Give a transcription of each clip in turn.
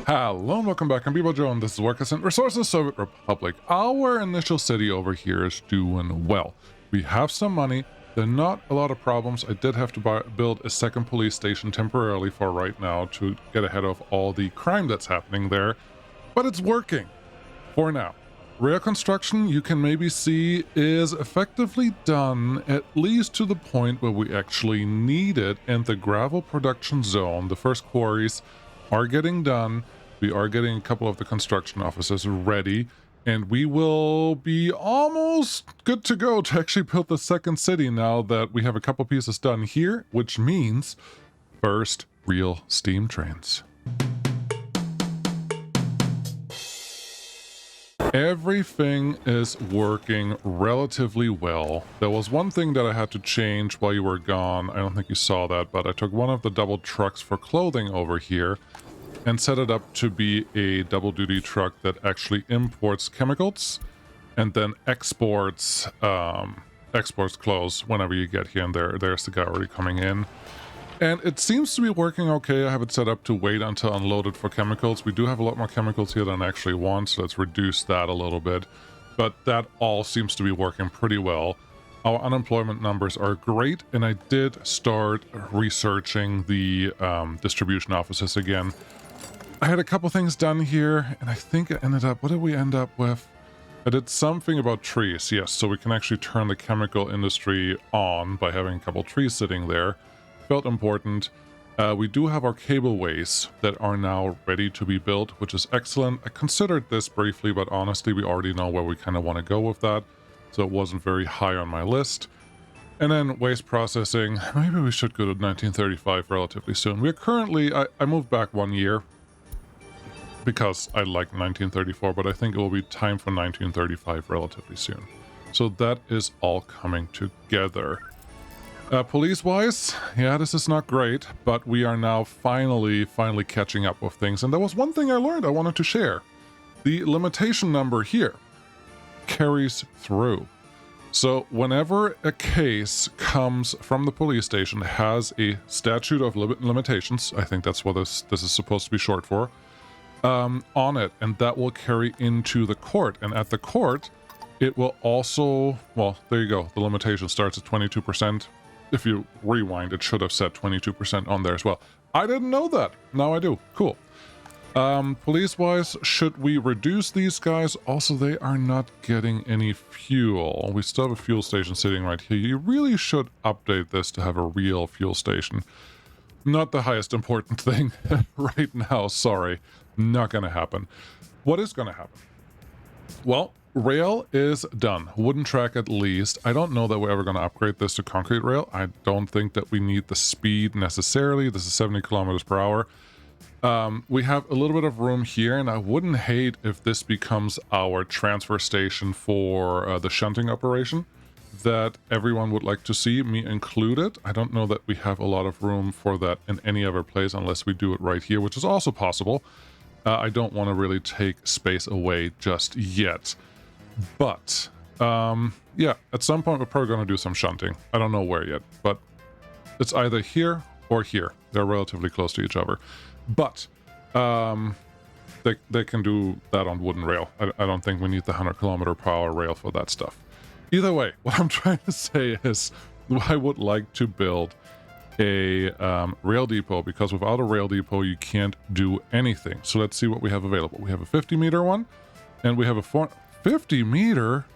Hello and welcome back. I'm Joe and this is Workers and Resources Soviet Republic. Our initial city over here is doing well. We have some money. There are not a lot of problems. I did have to build a second police station temporarily for right now to get ahead of all the crime that's happening there. But it's working for now. Rail construction, you can maybe see, is effectively done, at least to the point where we actually need it. And the gravel production zone, the first quarries, are getting done. We are getting a couple of the construction offices ready, and we will be almost good to go to actually build the second city now that we have a couple pieces done here, which means first real steam trains. Everything is working relatively well. There was one thing that I had to change while you were gone. I don't think you saw that, but I took one of the double trucks for clothing over here and set it up to be a double-duty truck that actually imports chemicals and then exports clothes whenever you get here. And there's the guy already coming in. And it seems to be working okay. I have it set up to wait until unloaded for chemicals. We do have a lot more chemicals here than I actually want, so let's reduce that a little bit. But that all seems to be working pretty well. Our unemployment numbers are great, and I did start researching the distribution offices again. I had a couple things done here, and I think it ended up... What did we end up with? I did something about trees, yes, so we can actually turn the chemical industry on by having a couple trees sitting there. Felt important. We do have our cableways that are now ready to be built, which is excellent. I considered this briefly, but honestly, we already know where we kind of want to go with that, so it wasn't very high on my list. And then waste processing. Maybe we should go to 1935 relatively soon. We're currently... I moved back 1 year because I like 1934, but I think it will be time for 1935 relatively soon. So that is all coming together. Police-wise, yeah, this is not great, but we are now finally catching up with things. And there was one thing I learned I wanted to share. The limitation number here carries through. So whenever a case comes from the police station, has a statute of limitations, I think that's what this is supposed to be short for, on it, and that will carry into the court. And at the court, it will also, well, there you go. The limitation starts at 22%. If you rewind, it should have said 22% on there as well. I didn't know that. Now I do. Cool. Police-wise, should we reduce these guys? Also, they are not getting any fuel. We still have a fuel station sitting right here. You really should update this to have a real fuel station. Not the highest important thing right now. Sorry. Not gonna happen. What is gonna happen? Well, rail is done. Wooden track at least. I don't know that we're ever going to upgrade this to concrete rail. I don't think that we need the speed necessarily. This is 70 kilometers per hour. We have a little bit of room here, and I wouldn't hate if this becomes our transfer station for the shunting operation that everyone would like to see, me included. I don't know that we have a lot of room for that in any other place unless we do it right here, which is also possible. I don't want to really take space away just yet. But, yeah, at some point we're probably going to do some shunting. I don't know where yet, but it's either here or here. They're relatively close to each other. But, they can do that on wooden rail. I don't think we need the 100 kilometer per hour rail for that stuff. Either way, what I'm trying to say is I would like to build a rail depot, because without a rail depot you can't do anything. So let's see what we have available. We have a 50-meter one, and we have a 50 meter?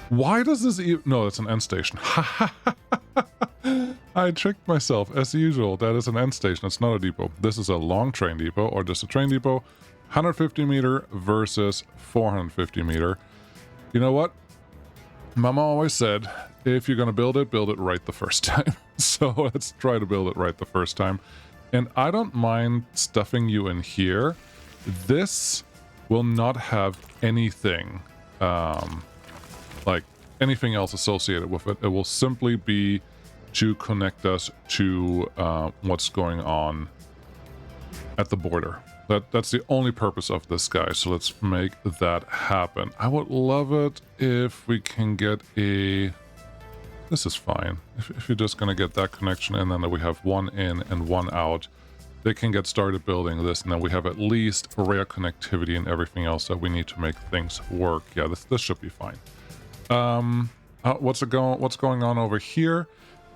Why does this even... No, that's an end station. I tricked myself as usual. That is an end station. It's not a depot. This is a long train depot, or just a train depot. 150 meter versus 450 meter. You know what? Mama always said, if you're going to build it right the first time. So let's try to build it right the first time. And I don't mind stuffing you in here. This will not have anything, like anything else associated with it. It will simply be to connect us to what's going on at the border. That's the only purpose of this guy, so let's make that happen. I would love it if we can get a... This is fine. If you're just gonna get that connection in, then we have one in and one out, they can get started building this, and then we have at least rail connectivity and everything else that we need to make things work. Yeah, this should be fine. What's going on over here?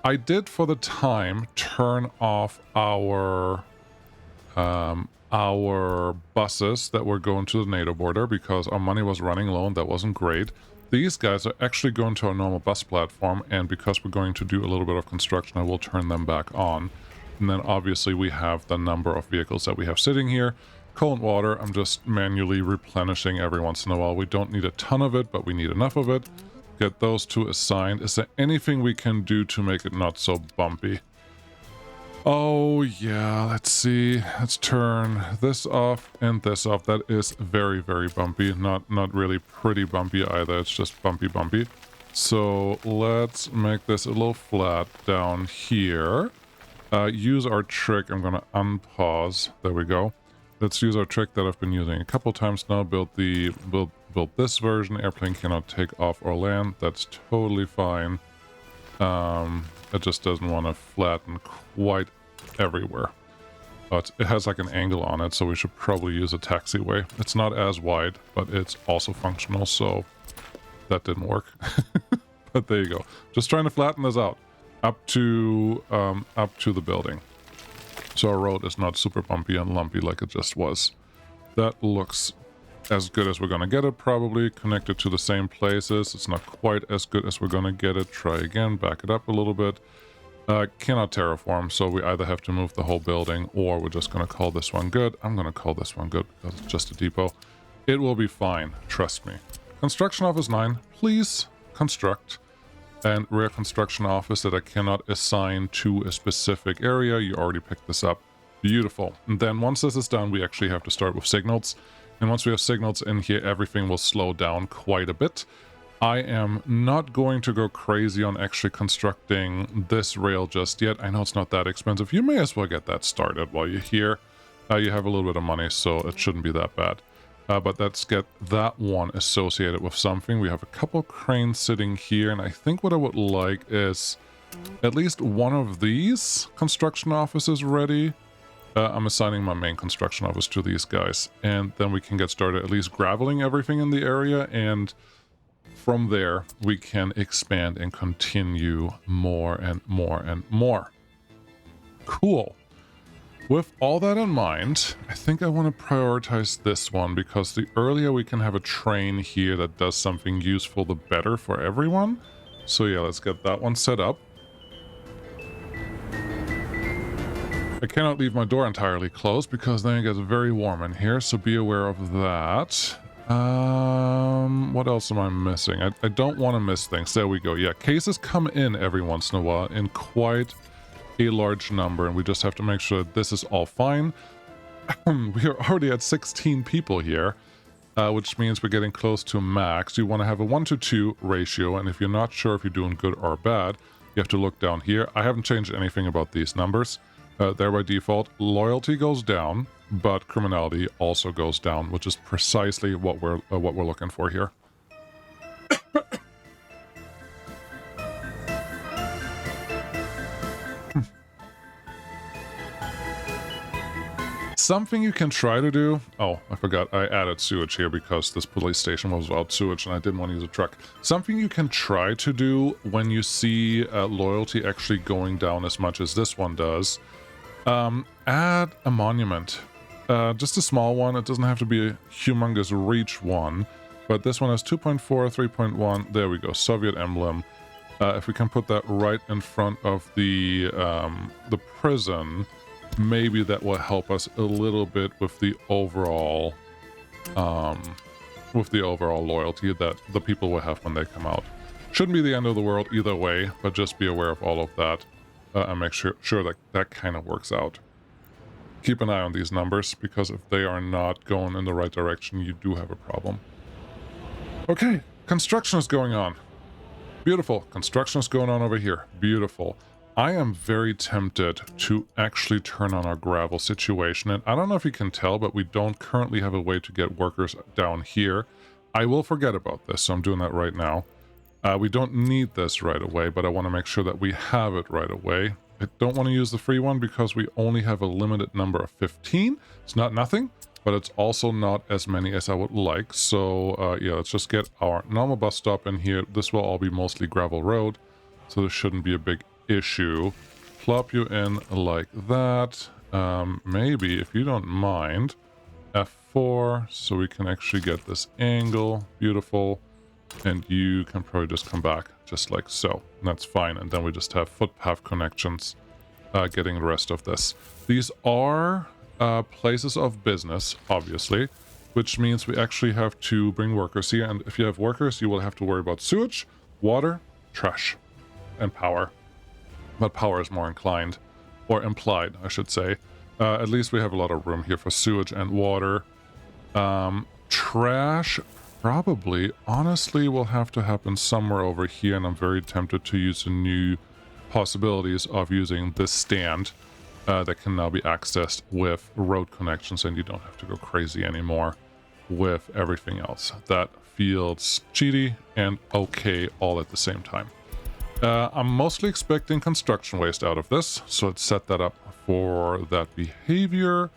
I did for the time turn off our buses that were going to the NATO border because our money was running low and that wasn't great. These guys are actually going to our normal bus platform, and because we're going to do a little bit of construction, I will turn them back on. And then obviously we have the number of vehicles that we have sitting here. Coal and water, I'm just manually replenishing every once in a while. We don't need a ton of it, but we need enough of it. Get those two assigned. Is there anything we can do to make it not so bumpy? Oh yeah, let's see. Let's turn this off and this off. That is very, very bumpy. Not really pretty bumpy either. It's just bumpy. So let's make this a little flat down here. Use our trick. I'm gonna unpause. There we go. Let's use our trick that I've been using a couple times now. Build this version. Airplane cannot take off or land. That's totally fine. It just doesn't want to flatten quite everywhere. But it has like an angle on it, so we should probably use a taxiway. It's not as wide, but it's also functional, so that didn't work. But there you go. Just trying to flatten this out up to the building, so our road is not super bumpy and lumpy like it just was. That looks as good as we're gonna get it, probably connected to the same places. It's not quite as good as we're gonna get it. Try again, back it up a little bit. Cannot terraform, so we either have to move the whole building or we're just gonna call this one good. I'm gonna call this one good because it's just a depot. It will be fine, trust me. Construction office 9, please construct. And rear construction office that I cannot assign to a specific area. You already picked this up. Beautiful. And then once this is done, we actually have to start with signals. And once we have signals in here, everything will slow down quite a bit. I am not going to go crazy on actually constructing this rail just yet. I know it's not that expensive. You may as well get that started while you're here. You have a little bit of money, so it shouldn't be that bad. But let's get that one associated with something. We have a couple cranes sitting here, and I think what I would like is at least one of these construction offices ready. I'm assigning my main construction office to these guys, and then we can get started at least graveling everything in the area, and from there we can expand and continue more and more and more. Cool. With all that in mind, I think I want to prioritize this one because the earlier we can have a train here that does something useful, the better for everyone. So yeah, let's get that one set up. I cannot leave my door entirely closed because then it gets very warm in here, so be aware of that. What else am I missing? I don't want to miss things. There we go. Yeah, cases come in every once in a while in quite a large number, and we just have to make sure that this is all fine. We are already at 16 people here, which means we're getting close to max. You want to have a 1-to-2 ratio, and if you're not sure if you're doing good or bad, you have to look down here. I haven't changed anything about these numbers. There by default, loyalty goes down, but criminality also goes down, which is precisely what we're looking for here. Something you can try to do... Oh, I forgot. I added sewage here because this police station was without sewage and I didn't want to use a truck. Something you can try to do when you see loyalty actually going down as much as this one does. Add a monument. Just a small one. It doesn't have to be a humongous reach one. But this one has 2.4, 3.1. There we go. Soviet emblem. If we can put that right in front of the prison... maybe that will help us a little bit with the overall loyalty that the people will have when they come out. Shouldn't be the end of the world either way, but just be aware of all of that and make sure that that kind of works out. Keep an eye on these numbers, because if they are not going in the right direction, you do have a problem. Okay, construction is going on. Beautiful. Construction is going on over here. Beautiful. I am very tempted to actually turn on our gravel situation, and I don't know if you can tell, but we don't currently have a way to get workers down here. I will forget about this, so I'm doing that right now. We don't need this right away, but I want to make sure that we have it right away. I don't want to use the free one because we only have a limited number of 15. It's not nothing, but it's also not as many as I would like. So yeah, let's just get our normal bus stop in here. This will all be mostly gravel road, so this shouldn't be a big issue. Plop you in like that. Maybe, if you don't mind, F4, so we can actually get this angle. Beautiful. And you can probably just come back just like so. And that's fine. And then we just have footpath connections getting the rest of this. These are places of business, obviously, which means we actually have to bring workers here. And if you have workers, you will have to worry about sewage, water, trash, and power. But power is more inclined, or implied, I should say. At least we have a lot of room here for sewage and water. Trash probably, honestly, will have to happen somewhere over here, and I'm very tempted to use the new possibilities of using this stand that can now be accessed with road connections, and you don't have to go crazy anymore with everything else. That feels cheaty and okay all at the same time. I'm mostly expecting construction waste out of this, so let's set that up for that behavior.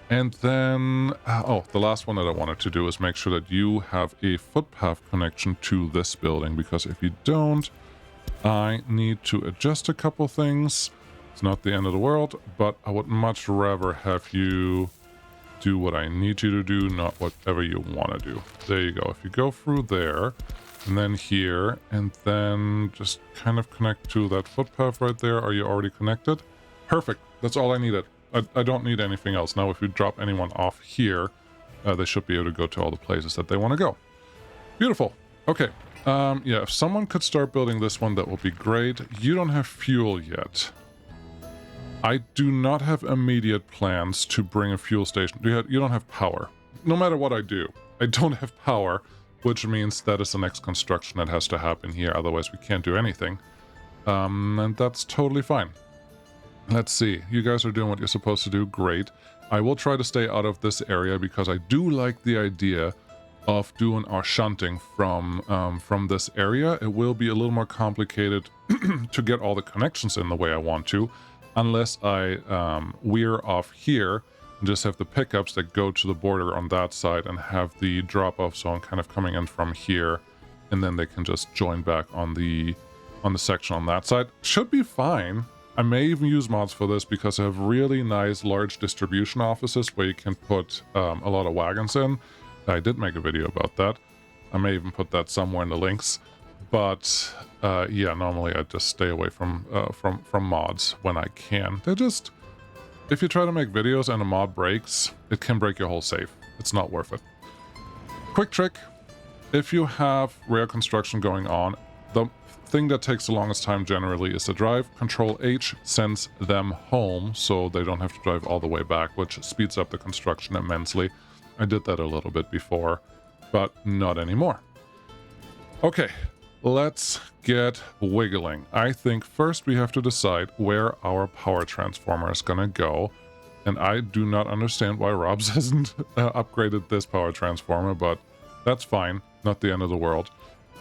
And then, oh, the last one that I wanted to do is make sure that you have a footpath connection to this building, because if you don't, I need to adjust a couple things. It's not the end of the world, but I would much rather have you do what I need you to do, not whatever you want to do. There you go. If you go through there, and then here, and then just kind of connect to that footpath right there. Are you already connected? Perfect. That's all I needed. I don't need anything else. Now, if you drop anyone off here, they should be able to go to all the places that they want to go. Beautiful. Okay. Yeah, if someone could start building this one, that would be great. You don't have fuel yet. I do not have immediate plans to bring a fuel station. You don't have power. No matter what I do, I don't have power, which means that is the next construction that has to happen here. Otherwise, we can't do anything. And that's totally fine. Let's see. You guys are doing what you're supposed to do. Great. I will try to stay out of this area because I do like the idea of doing our shunting from this area. It will be a little more complicated to get all the connections in the way I want to, unless I weir off here and just have the pickups that go to the border on that side and have the drop-off zone kind of coming in from here, and then they can just join back on the section on that side. Should be fine. I may even use mods for this because I have really nice large distribution offices where you can put a lot of wagons in. I did make a video about that. I may even put that somewhere in the links. But yeah, normally I just stay away from mods when I can. They're just, if you try to make videos and a mod breaks, it can break your whole save. It's not worth it. Quick trick: if you have rail construction going on, the thing that takes the longest time generally is to drive. Control H sends them home so they don't have to drive all the way back, which speeds up the construction immensely. I did that a little bit before, but not anymore. Okay, let's get wiggling. I think first we have to decide where our power transformer is gonna go. And I do not understand why Robs hasn't upgraded this power transformer, but that's fine. Not the end of the world.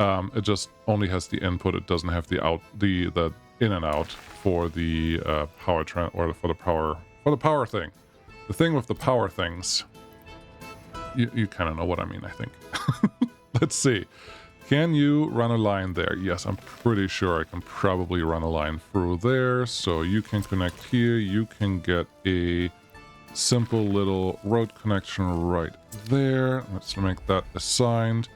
It just only has the input. It doesn't have the out, the in and out for the power for the power thing. The thing with the power things. You kind of know what I mean, I think. Let's see. Can you run a line there? Yes, I'm pretty sure I can probably run a line through there. So you can connect here. You can get a simple little road connection right there. Let's make that assigned.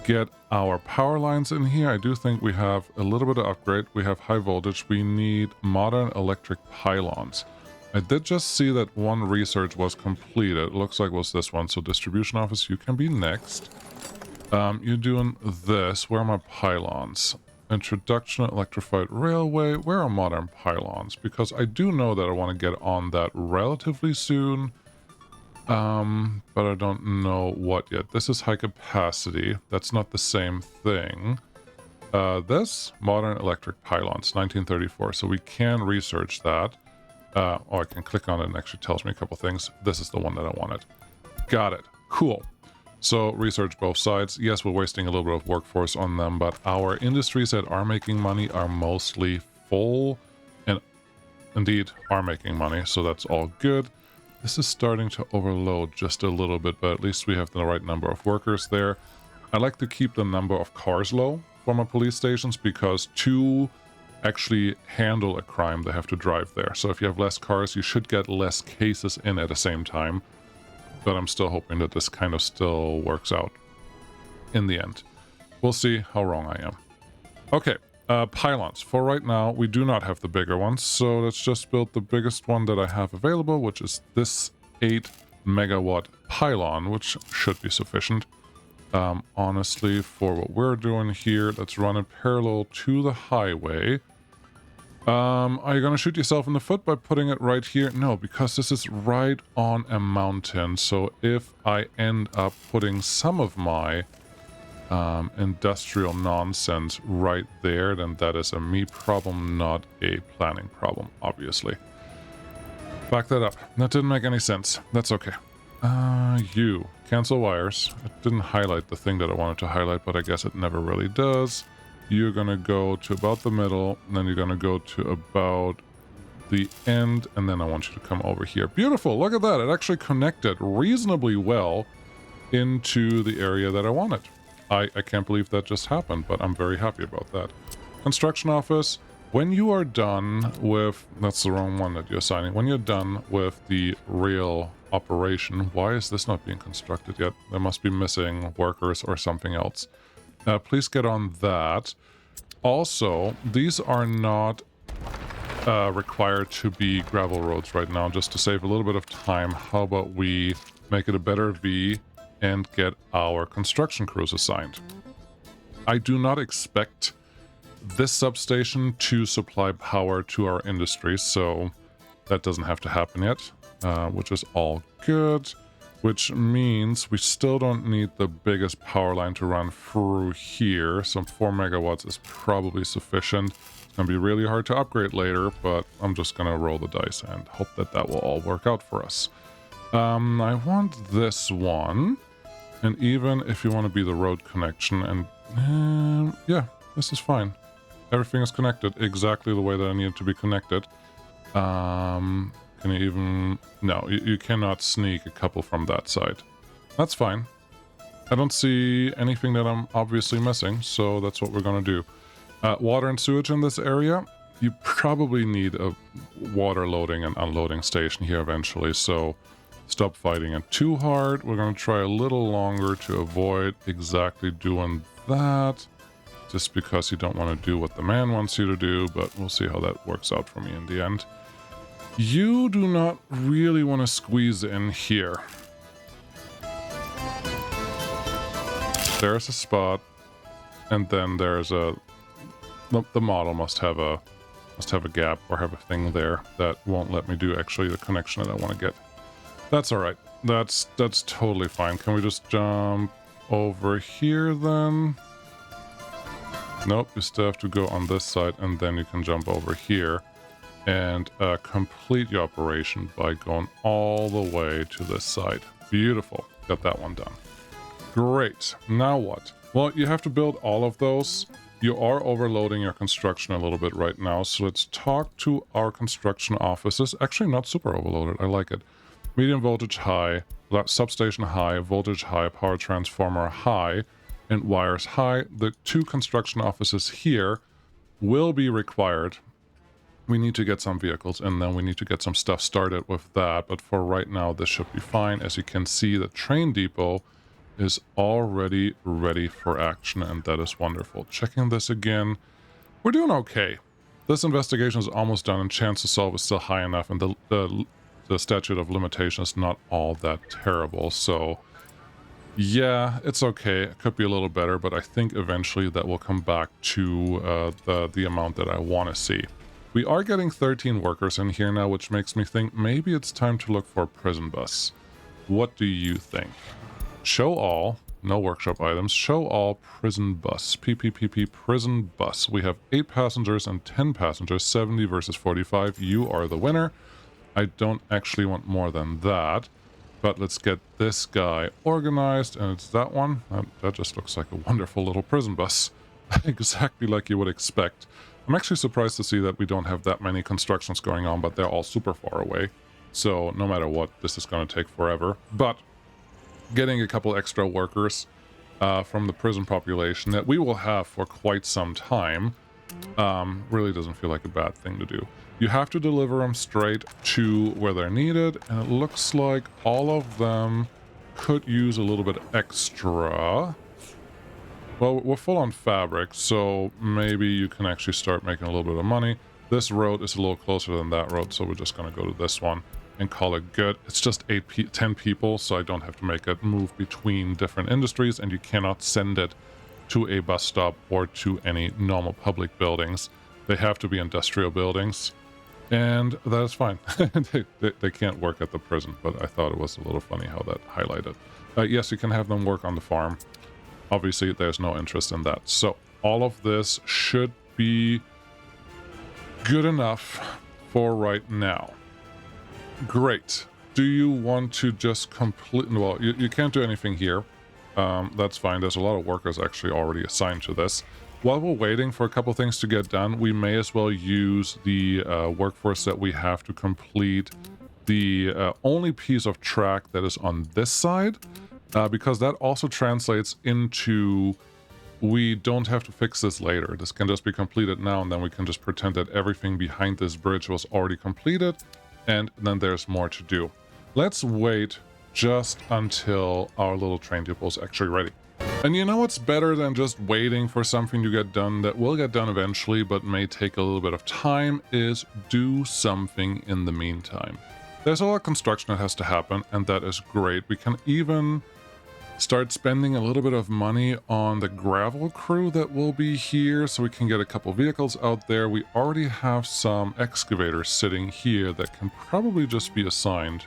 Get our power lines in here. I do think we have a little bit of upgrade. We have high voltage. We need modern electric pylons. I did just see that one research was completed. It looks like it was this one. So distribution office, you can be next. You're doing this. Where are my pylons? Introduction electrified railway. Where are modern pylons? Because I do know that I want to get on that relatively soon. But I don't know what yet. This is high capacity. That's not the same thing. This modern electric pylons, 1934. So we can research that. Or I can click on it and it actually tells me a couple things. This is the one that I wanted. Got it. Cool. So research both sides. Yes, we're wasting a little bit of workforce on them, but our industries that are making money are mostly full. And indeed are making money, so that's all good. This is starting to overload just a little bit, but at least we have the right number of workers there. I like to keep the number of cars low for my police stations because to actually handle a crime, they have to drive there. So if you have less cars, you should get less cases in at the same time. But I'm still hoping that this kind of still works out in the end. We'll see how wrong I am. Okay, pylons. For right now, we do not have the bigger ones, so let's just build the biggest one that I have available, which is this 8 megawatt pylon, which should be sufficient. Honestly, for what we're doing here, let's run it parallel to the highway. Are you gonna shoot yourself in the foot by putting it right here? No, because this is right on a mountain. So if I end up putting some of my industrial nonsense right there, then that is a me problem, not a planning problem, obviously. Back that up. That didn't make any sense. That's okay. You. Cancel wires. It didn't highlight the thing that I wanted to highlight, but I guess it never really does. You're gonna go to about the middle, and then you're gonna go to about the end, and then I want you to come over here. Beautiful, look at that. It actually connected reasonably well into the area that I wanted. I can't believe that just happened, but I'm very happy about that. Construction office, when you are done with, that's the wrong one that you're assigning, when you're done with the real operation, why is this not being constructed yet? There must be missing workers or something else. Please get on that. Also, these are not required to be gravel roads right now. Just to save a little bit of time, how about we make it a better V and get our construction crews assigned? I do not expect this substation to supply power to our industry, so that doesn't have to happen yet, which is all good. Which means we still don't need the biggest power line to run through here. Some 4 megawatts is probably sufficient. It's going to be really hard to upgrade later, but I'm just going to roll the dice and hope that that will all work out for us. I want this one. And even if you want to be the road connection, and yeah, this is fine. Everything is connected exactly the way that I need it to be connected. Can you even... No, you cannot sneak a couple from that side. That's fine. I don't see anything that I'm obviously missing, so that's what we're going to do. Water and sewage in this area. You probably need a water loading and unloading station here eventually, so stop fighting it too hard. We're going to try a little longer to avoid exactly doing that, just because you don't want to do what the man wants you to do, but we'll see how that works out for me in the end. You do not really want to squeeze in here. There's a spot, and then there's a... The model must have a gap or have a thing there that won't let me do actually the connection that I want to get. That's all right. That's totally fine. Can we just jump over here then? Nope, you still have to go on this side, and then you can jump over here and complete your operation by going all the way to this side. Beautiful. Got that one done. Great. Now what? Well, you have to build all of those. You are overloading your construction a little bit right now, so let's talk to our construction offices. Actually, not super overloaded. I like it. Medium voltage high, substation high, voltage high, power transformer high, and wires high. The 2 construction offices here will be required. We need to get some vehicles, and then we need to get some stuff started with that. But for right now, this should be fine. As you can see, the train depot is already ready for action, and that is wonderful. Checking this again. We're doing okay. This investigation is almost done, and chance to solve is still high enough, and the statute of limitation is not all that terrible. So, yeah, it's okay. It could be a little better, but I think eventually that will come back to the amount that I want to see. We are getting 13 workers in here now, which makes me think maybe it's time to look for a prison bus. What do you think? Show all, no workshop items, show all prison bus, PPPP prison bus. We have 8 passengers and 10 passengers, 70 versus 45. You are the winner. I don't actually want more than that, but let's get this guy organized, and it's that one. That just looks like a wonderful little prison bus. Exactly like you would expect. I'm actually surprised to see that we don't have that many constructions going on, but they're all super far away. So no matter what, this is going to take forever. But getting a couple extra workers from the prison population that we will have for quite some time really doesn't feel like a bad thing to do. You have to deliver them straight to where they're needed, and it looks like all of them could use a little bit extra. Well, we're full on fabric, so maybe you can actually start making a little bit of money. This road is a little closer than that road, so we're just going to go to this one and call it good. It's just 10 people, so I don't have to make it move between different industries, and you cannot send it to a bus stop or to any normal public buildings. They have to be industrial buildings, and that is fine. they can't work at the prison, but I thought it was a little funny how that highlighted. Yes, you can have them work on the farm. Obviously, there's no interest in that. So all of this should be good enough for right now. Great. Do you want to just complete... Well, you can't do anything here. That's fine. There's a lot of workers actually already assigned to this. While we're waiting for a couple things to get done, we may as well use the workforce that we have to complete the only piece of track that is on this side. Because that also translates into we don't have to fix this later. This can just be completed now, and then we can just pretend that everything behind this bridge was already completed, and then there's more to do. Let's wait just until our little train depot is actually ready. And you know what's better than just waiting for something to get done that will get done eventually but may take a little bit of time is do something in the meantime. There's a lot of construction that has to happen, and that is great. We can even start spending a little bit of money on the gravel crew that will be here so we can get a couple vehicles out there. We already have some excavators sitting here that can probably just be assigned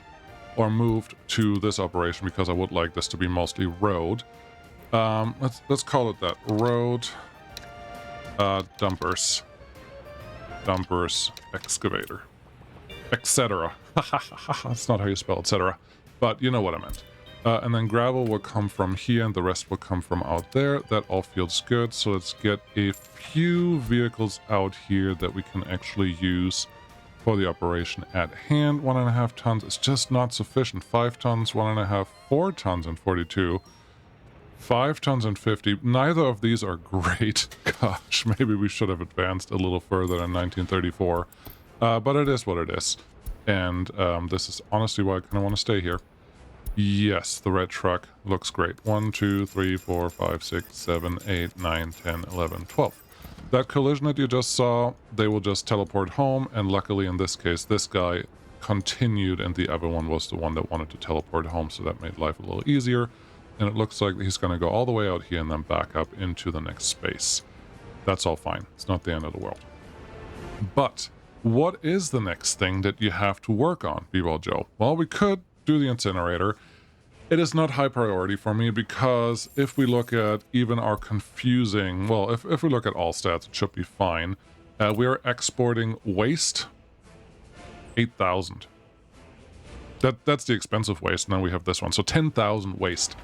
or moved to this operation because I would like this to be mostly road. Let's call it that. Road dumpers, excavator, etc. That's not how you spell etc. But you know what I meant. And then gravel will come from here and the rest will come from out there. That all feels good. So let's get a few vehicles out here that we can actually use for the operation at hand. 1.5 tons is just not sufficient. 5 tons, 1.5, 4 tons and 42. 5 tons and 50. Neither of these are great. Gosh, maybe we should have advanced a little further in 1934. But it is what it is. And this is honestly why I kind of want to stay here. Yes, the red truck looks great. 1, 2, 3, 4, 5, 6, 7, 8, 9, 10, 11, 12. That collision that you just saw, they will just teleport home, and luckily in this case, this guy continued and the other one was the one that wanted to teleport home, so that made life a little easier. And it looks like he's going to go all the way out here and then back up into the next space. That's all fine. It's not the end of the world. But what is the next thing that you have to work on, B-Ball Joe? Well, we could do the incinerator. It is not high priority for me because if we look at even our confusing, well, if we look at all stats, it should be fine. We are exporting waste, 8,000. That's the expensive waste, and then we have this one. So 10,000 waste.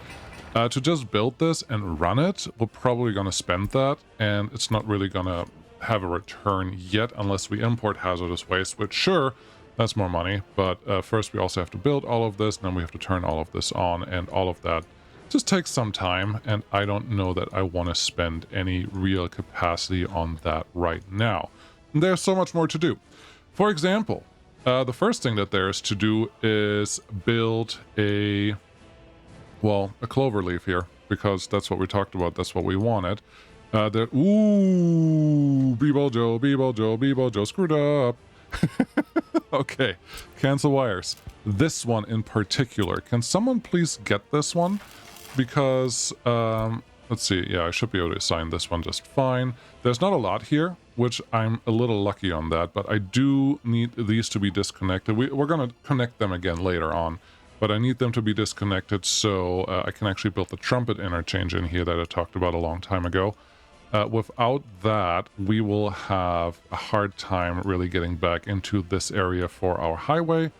To just build this and run it, we're probably going to spend that, and it's not really going to have a return yet unless we import hazardous waste, which sure, that's more money, but first we also have to build all of this, and then we have to turn all of this on, and all of that just takes some time, and I don't know that I want to spend any real capacity on that right now. And there's so much more to do. For example, the first thing that there is to do is build a clover leaf here, because that's what we talked about, that's what we wanted. Ooh, B-Ball Joe, screwed up. Okay, cancel wires. This one in particular. Can someone please get this one? Because, let's see. Yeah, I should be able to assign this one just fine. There's not a lot here, which I'm a little lucky on that, but I do need these to be disconnected. We're going to connect them again later on, but I need them to be disconnected so I can actually build the Trumpet interchange in here that I talked about a long time ago. Without that, we will have a hard time really getting back into this area for our highway,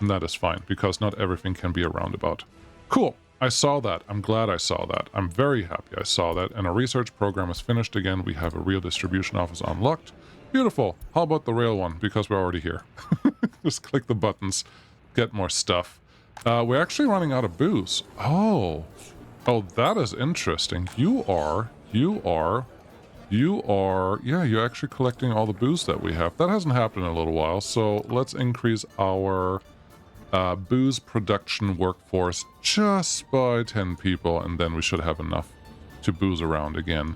and that is fine, because not everything can be a roundabout. Cool, I saw that. I'm glad I saw that. I'm very happy I saw that, and our research program is finished again. We have a real distribution office unlocked, Beautiful. How about the rail one? Because we're already here. Just click the buttons. Get more stuff. We're actually running out of booze. Oh. Oh, that is interesting. Yeah, you're actually collecting all the booze that we have. That hasn't happened in a little while, so let's increase our booze production workforce just by 10 people, and then we should have enough to booze around again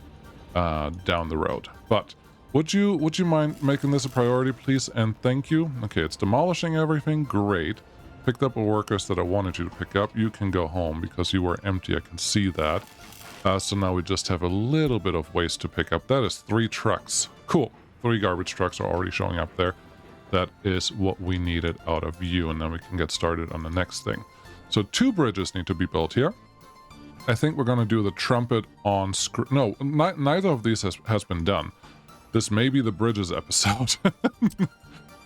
down the road. But would you mind making this a priority, please? And thank you. Okay, it's demolishing everything. Great. Picked up the workers that I wanted you to pick up. You can go home because you were empty. I can see that. So now we just have a little bit of waste to pick up. That is 3 trucks. Cool. 3 garbage trucks are already showing up there. That is what we needed out of you, and then we can get started on the next thing. So 2 bridges need to be built here. I think we're going to do the Trumpet on screen. No, neither of these has been done. This may be the bridges episode.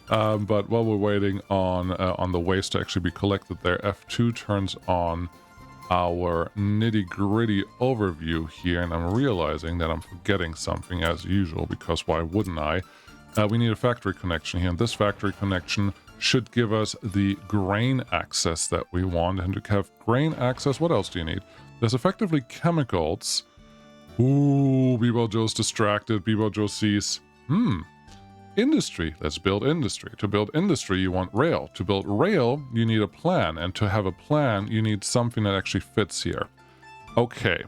But while we're waiting on the waste to actually be collected there, F2 turns on our nitty-gritty overview here, and I'm realizing that I'm forgetting something as usual, because why wouldn't I? We need a factory connection here, and this factory connection should give us the grain access that we want. And to have grain access, what else do you need? There's effectively chemicals. Ooh, Bebo Joe's distracted. Bebo Joe sees, industry. Let's build industry. To build industry, you want rail. To build rail, you need a plan. And to have a plan, you need something that actually fits here. Okay.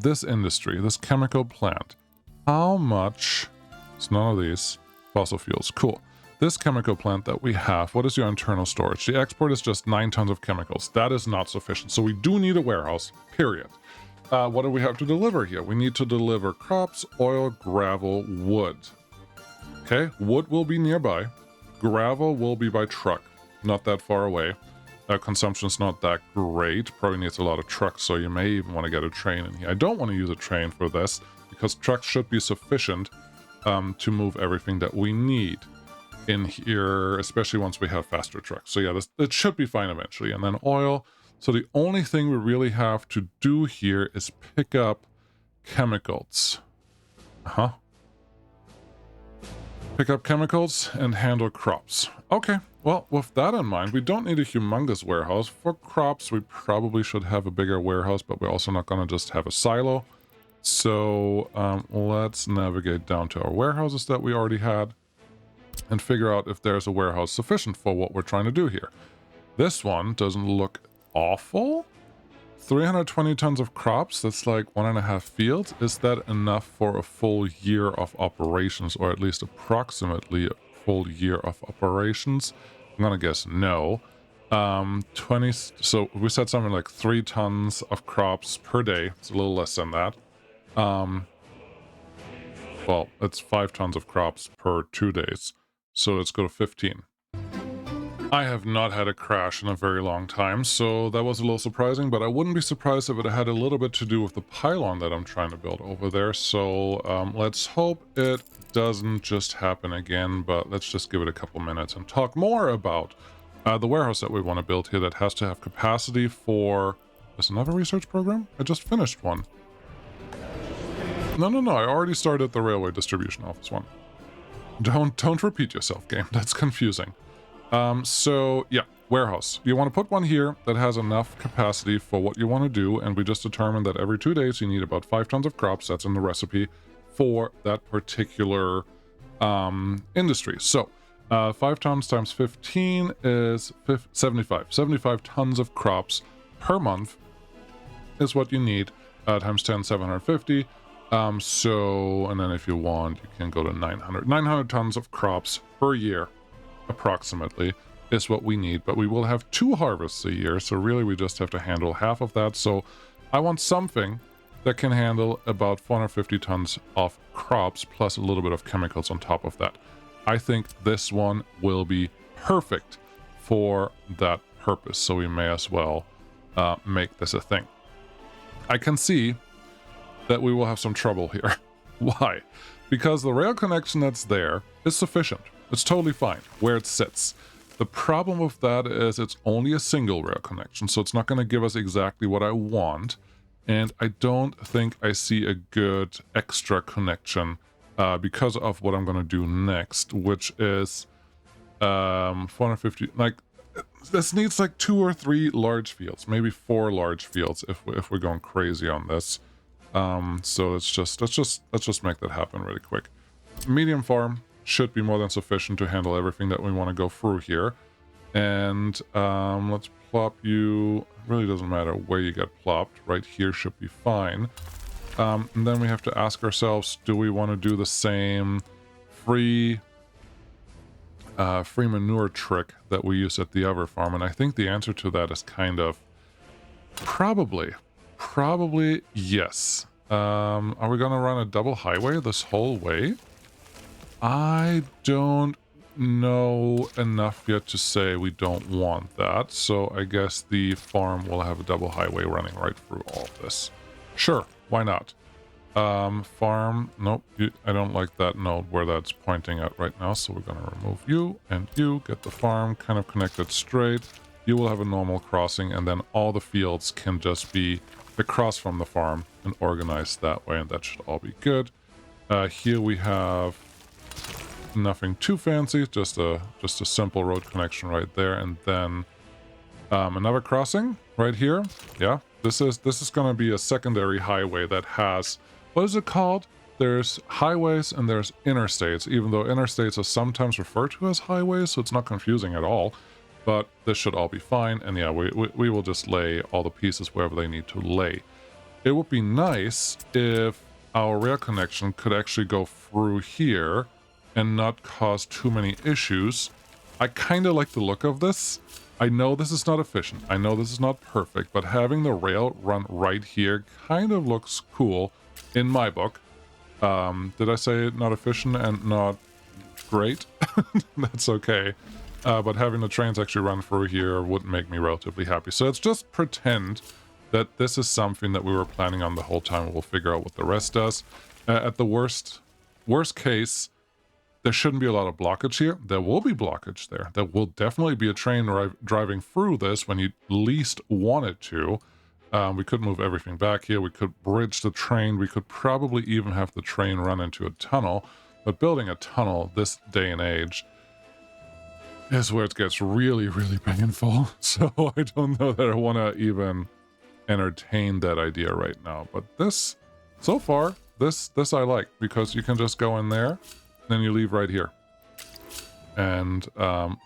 This industry, this chemical plant. How much... It's none of these. Fossil fuels. Cool. This chemical plant that we have, what is your internal storage? The export is just 9 tons of chemicals. That is not sufficient. So we do need a warehouse, period. What do we have to deliver here? We need to deliver crops, oil, gravel, wood. Okay, wood will be nearby. Gravel will be by truck, not that far away. Consumption's not that great. Probably needs a lot of trucks, so you may even want to get a train in here. I don't want to use a train for this, because trucks should be sufficient to move everything that we need in here, especially once we have faster trucks. So yeah, it should be fine eventually. And then oil. So the only thing we really have to do here is pick up chemicals. Pick up chemicals and handle crops. Okay, well, with that in mind, we don't need a humongous warehouse. For crops, we probably should have a bigger warehouse, but we're also not going to just have a silo. So let's navigate down to our warehouses that we already had and figure out if there's a warehouse sufficient for what we're trying to do here. This one doesn't look awful. 320 tons of crops, that's like 1.5 fields. Is that enough for a full year of operations, or at least approximately a full year of operations? I'm gonna guess no. 20, so we said something like 3 tons of crops per day. It's a little less than that. Well, it's 5 tons of crops per 2 days. So let's go to 15. I have not had a crash in a very long time, so that was a little surprising, but I wouldn't be surprised if it had a little bit to do with the pylon that I'm trying to build over there. So let's hope it doesn't just happen again, but let's just give it a couple minutes and talk more about the warehouse that we want to build here that has to have capacity for... There's another research program? I just finished one. No, I already started the railway distribution office one. Don't repeat yourself, game. That's confusing. So yeah, warehouse. You want to put one here that has enough capacity for what you want to do, and we just determined that every 2 days you need about 5 tons of crops. That's in the recipe for that particular industry. So 5 tons times 15 is 75. 75 tons of crops per month is what you need. Times 10, 750. So, and then if you want, you can go to 900. 900 tons of crops per year, approximately, is what we need. But we will have 2 harvests a year, so really we just have to handle half of that. So I want something that can handle about 450 tons of crops, plus a little bit of chemicals on top of that. I think this one will be perfect for that purpose, so we may as well make this a thing. I can see that we will have some trouble here. Why? Because the rail connection that's there is sufficient. It's totally fine where it sits. The problem with that is it's only a single rail connection, so it's not going to give us exactly what I want. And I don't think I see a good extra connection because of what I'm going to do next, which is 450. Like, this needs like 2 or 3 large fields, maybe 4 large fields if we're going crazy on this. So let's just make that happen really quick. Medium farm should be more than sufficient to handle everything that we want to go through here. And let's plop you. It really doesn't matter where you get plopped. Right here should be fine. And then we have to ask ourselves, do we want to do the same free manure trick that we use at the other farm? And I think the answer to that is kind of probably yes. Are we gonna run a double highway this whole way? I don't know enough yet to say we don't want that, so I guess the farm will have a double highway running right through all of this. Sure, why not? Farm, nope, I don't like that node where that's pointing at right now, so we're gonna remove you and you, get the farm kind of connected straight. You will have a normal crossing, and then all the fields can just be across from the farm and organized that way, and that should all be good. Here we have nothing too fancy, just a simple road connection right there, and then another crossing right here. Yeah, this is going to be a secondary highway that has, what is it called? There's highways and there's interstates, even though interstates are sometimes referred to as highways, so it's not confusing at all. But this should all be fine, and yeah, we will just lay all the pieces wherever they need to lay. It would be nice if our rail connection could actually go through here and not cause too many issues. I kind of like the look of this. I know this is not efficient. I know this is not perfect, but having the rail run right here kind of looks cool in my book. Did I say not efficient and not great? That's okay. But having the trains actually run through here wouldn't make me relatively happy. So let's just pretend that this is something that we were planning on the whole time. We'll figure out what the rest does. At the worst case, there shouldn't be a lot of blockage here. There will be blockage there. There will definitely be a train driving through this when you least want it to. We could move everything back here. We could bridge the train. We could probably even have the train run into a tunnel. But building a tunnel this day and age is where it gets really, really painful. So I don't know that I want to even entertain that idea right now. But this, so far, this I like, because you can just go in there, then you leave right here. And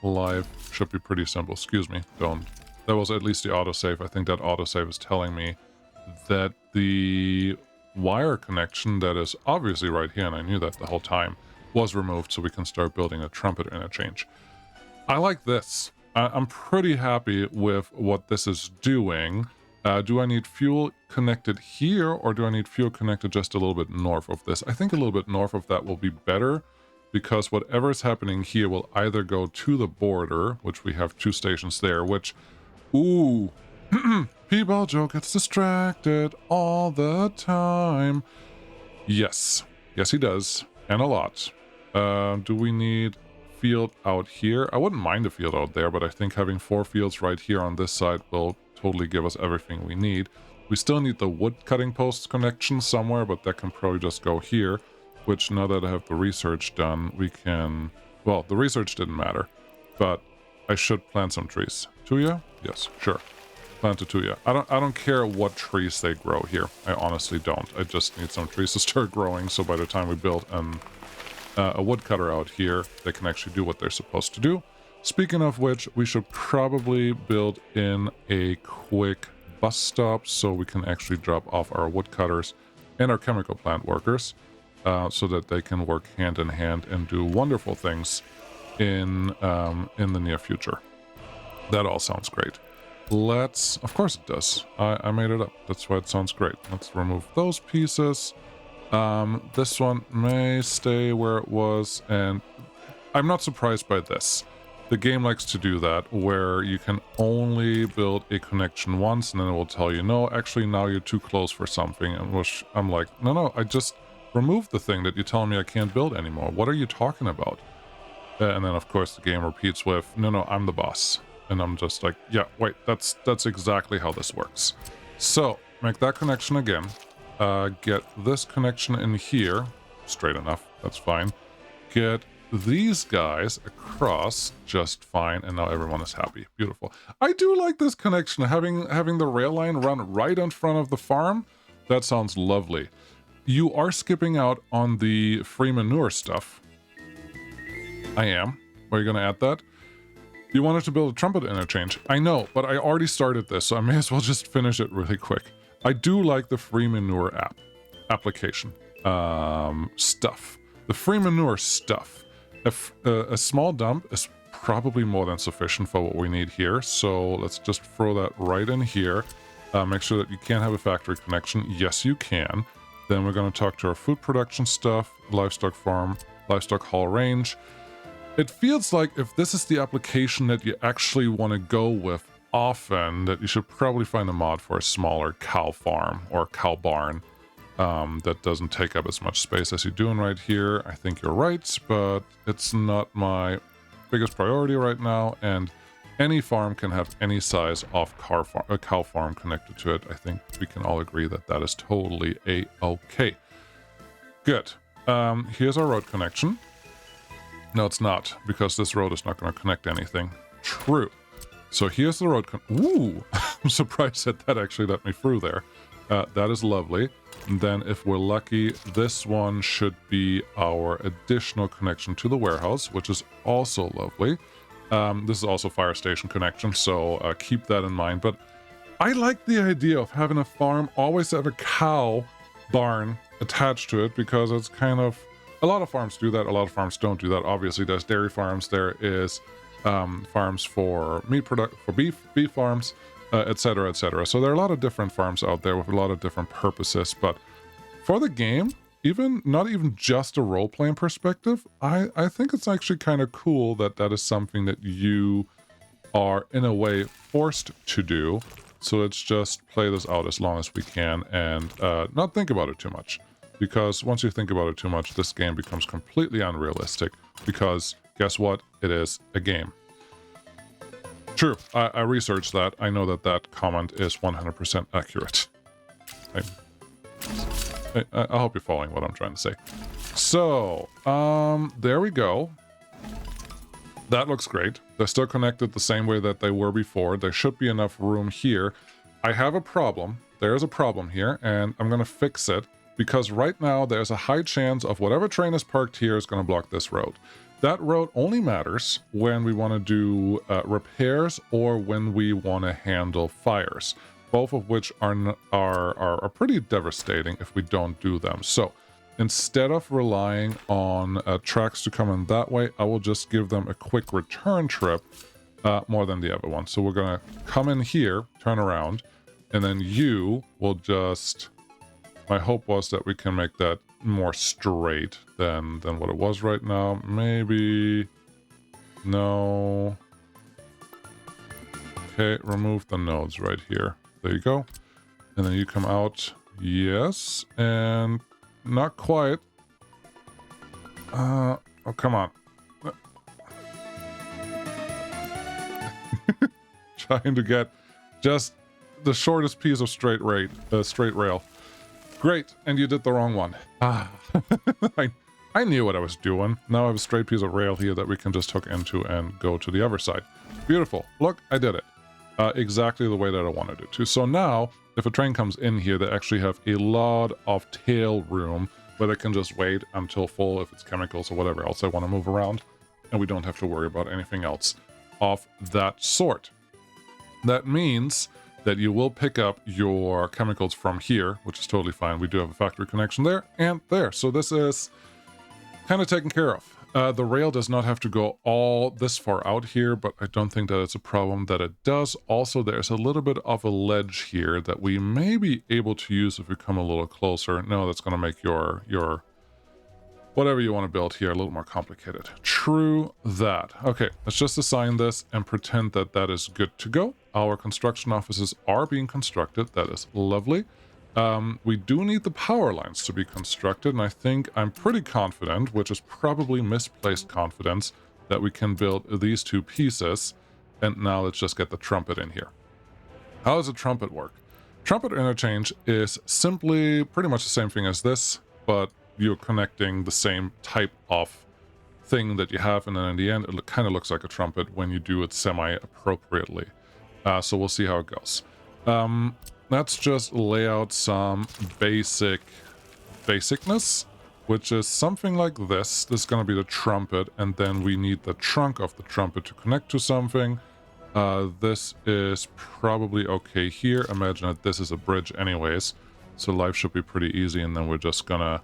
life should be pretty simple. Excuse me, don't. That was at least the autosave. I think that autosave is telling me that the wire connection that is obviously right here, and I knew that the whole time, was removed, so we can start building a Trumpet interchange. I like this. I'm pretty happy with what this is doing. Do I need fuel connected here, or do I need fuel connected just a little bit north of this? I think a little bit north of that will be better, because whatever is happening here will either go to the border, which we have 2 stations there, which, ooh, P-Ball Joe gets distracted all the time. Yes, he does, and a lot. Do we need field out here? I wouldn't mind a field out there, but I think having 4 fields right here on this side will totally give us everything we need. We still need the wood cutting posts connection somewhere, but that can probably just go here, which now that I have the research done, we can, well, the research didn't matter, but I should plant some trees. Tuya? Yes, sure. Plant a tuya. I don't care what trees they grow here. I honestly don't. I just need some trees to start growing, so by the time we build a woodcutter out here, they can actually do what they're supposed to do. Speaking of which, we should probably build in a quick bus stop so we can actually drop off our woodcutters and our chemical plant workers, so that they can work hand in hand and do wonderful things in the near future. That all sounds great. Let's, of course it does. I made it up. That's why it sounds great. Let's remove those pieces. This one may stay where it was, and I'm not surprised by this. The game likes to do that, where you can only build a connection once, and then it will tell you, no, actually now you're too close for something, and which I'm like, no, I just removed the thing that you're telling me I can't build anymore. What are you talking about? And then of course the game repeats with, no, I'm the boss. And I'm just like, yeah, wait, that's exactly how this works. So, make that connection again. Get this connection in here, straight enough. That's fine. Get these guys across just fine, and now everyone is happy. Beautiful. I do like this connection, having the rail line run right in front of the farm. That sounds lovely. You are skipping out on the free manure stuff. I am. Are you going to add that? You wanted to build a Trumpet interchange. I know, but I already started this, so I may as well just finish it really quick. I do like the free manure application stuff. The free manure stuff. A small dump is probably more than sufficient for what we need here, so let's just throw that right in here. Make sure that you can't have a factory connection. Yes, you can. Then we're going to talk to our food production stuff, livestock farm, livestock haul range. It feels like if this is the application that you actually want to go with often, that you should probably find a mod for a smaller cow farm or cow barn that doesn't take up as much space as you're doing right here. I think you're right, but it's not my biggest priority right now, and any farm can have any size of cow farm connected to it. I think we can all agree that that is totally a-okay. Good. Here's our road connection. No, it's not, because this road is not going to connect anything. True. So here's the road. Ooh, I'm surprised that that actually let me through there. That is lovely. And then if we're lucky, this one should be our additional connection to the warehouse, which is also lovely. This is also fire station connection, so keep that in mind. But I like the idea of having a farm always have a cow barn attached to it, because it's kind of... A lot of farms do that, a lot of farms don't do that. Obviously, there's dairy farms, there is farms for beef farms, etc., etc. So there are a lot of different farms out there with a lot of different purposes. But for the game, not even just a role-playing perspective, I think it's actually kind of cool that that is something that you are, in a way, forced to do. So let's just play this out as long as we can and not think about it too much. Because once you think about it too much, this game becomes completely unrealistic. Because, guess what? It is a game. True, I researched that. I know that that comment is 100% accurate. I hope you're following what I'm trying to say. So, there we go. That looks great. They're still connected the same way that they were before. There should be enough room here. I have a problem. There's a problem here, and I'm going to fix it. Because right now, there's a high chance of whatever train is parked here is going to block this road. That road only matters when we want to do repairs or when we want to handle fires. Both of which are pretty devastating if we don't do them. So, instead of relying on tracks to come in that way, I will just give them a quick return trip more than the other one. So we're going to come in here, turn around, and then you will just... My hope was that we can make that more straight than what it was right now. Maybe... No... Okay, remove the nodes right here. There you go. And then you come out. Yes, and... Not quite. Oh, come on. Trying to get just the shortest piece of straight rail. Great, and you did the wrong one. I knew what I was doing. Now I have a straight piece of rail here that we can just hook into and go to the other side. Beautiful. Look, I did it. Exactly the way that I wanted it to. So now, if a train comes in here, they actually have a lot of tail room where they can just wait until full if it's chemicals or whatever else they want to move around. And we don't have to worry about anything else of that sort. That means that you will pick up your chemicals from here, which is totally fine. We do have a factory connection there and there. So this is kind of taken care of. The rail does not have to go all this far out here, but I don't think that it's a problem that it does. Also, there's a little bit of a ledge here that we may be able to use if we come a little closer. No, that's going to make your whatever you want to build here a little more complicated. True that. Okay, let's just assign this and pretend that that is good to go. Our construction offices are being constructed. That is lovely. We do need the power lines to be constructed, and I think I'm pretty confident, which is probably misplaced confidence, that we can build these two pieces. And now let's just get the Trumpet in here. How does a Trumpet work? Trumpet Interchange is simply pretty much the same thing as this, but you're connecting the same type of thing that you have, and then in the end it kind of looks like a trumpet when you do it semi-appropriately. So we'll see how it goes. Let's just lay out some basicness, which is something like this. This is going to be the trumpet, and then we need the trunk of the trumpet to connect to something. This is probably okay here. Imagine that this is a bridge anyways, so life should be pretty easy, and then we're just gonna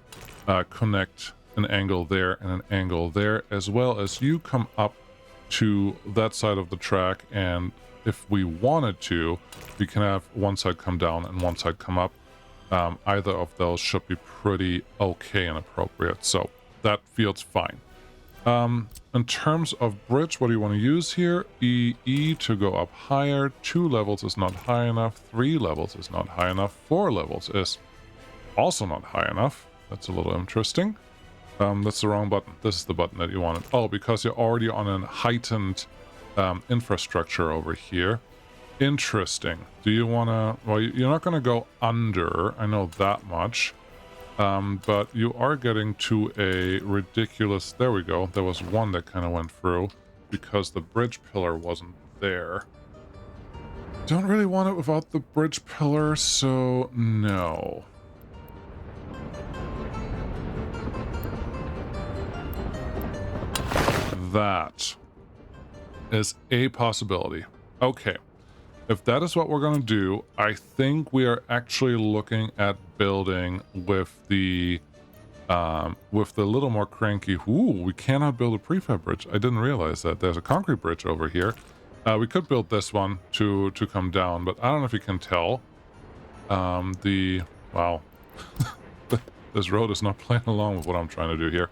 connect an angle there and an angle there, as well as you come up to that side of the track, and if we wanted to, we can have one side come down and one side come up. Either of those should be pretty okay and appropriate, so that feels fine. In terms of bridge, what do you want to use here? E to go up higher. 2 levels is not high enough. 3 levels is not high enough. 4 levels is also not high enough. That's a little interesting. That's the wrong button. This is the button that you wanted. Oh, because you're already on a heightened infrastructure over here. Interesting. Do you want to... Well, you're not going to go under. I know that much. But you are getting to a ridiculous... There we go. There was one that kind of went through because the bridge pillar wasn't there. Don't really want it without the bridge pillar, so no. That is a possibility. Okay. If that is what we're going to do, I think we are actually looking at building with the little more cranky... Ooh, we cannot build a prefab bridge. I didn't realize that. There's a concrete bridge over here. We could build this one to come down, but I don't know if you can tell. Wow. This road is not playing along with what I'm trying to do here.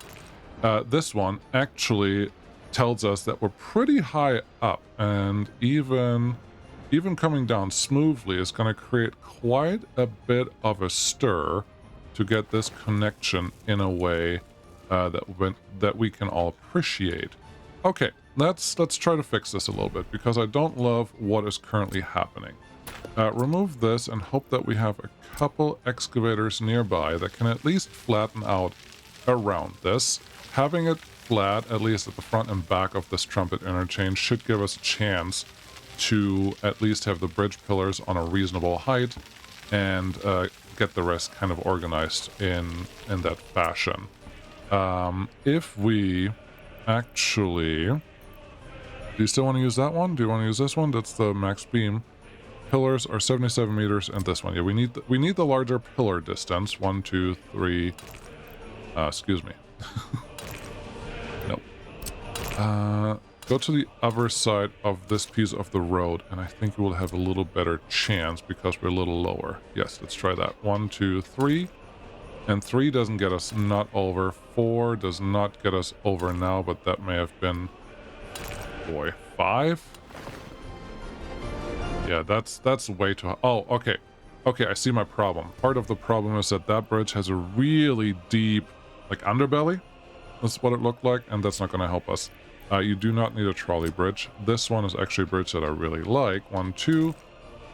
This one actually tells us that we're pretty high up, and even coming down smoothly is going to create quite a bit of a stir to get this connection in a way that we can all appreciate. Okay, let's try to fix this a little bit, because I don't love what is currently happening. Remove this and hope that we have a couple excavators nearby that can at least flatten out around this. Having it flat, at least at the front and back of this trumpet interchange, should give us a chance to at least have the bridge pillars on a reasonable height and get the rest kind of organized in that fashion. If we actually... Do you still want to use that one? Do you want to use this one? That's the max beam. Pillars are 77 meters, and this one. Yeah, we need the larger pillar distance. 1, 2, 3... excuse me. Nope. Go to the other side of this piece of the road, and I think we'll have a little better chance because we're a little lower. Yes, let's try that. 1, 2, 3. And 3 doesn't get us not over. 4 does not get us over now, but that may have been... Boy, 5? Yeah, that's way too high. Oh, okay. Okay, I see my problem. Part of the problem is that that bridge has a really deep, like, underbelly. That's what it looked like, and that's not going to help us. You do not need a trolley bridge. This one is actually a bridge that I really like. 1, 2.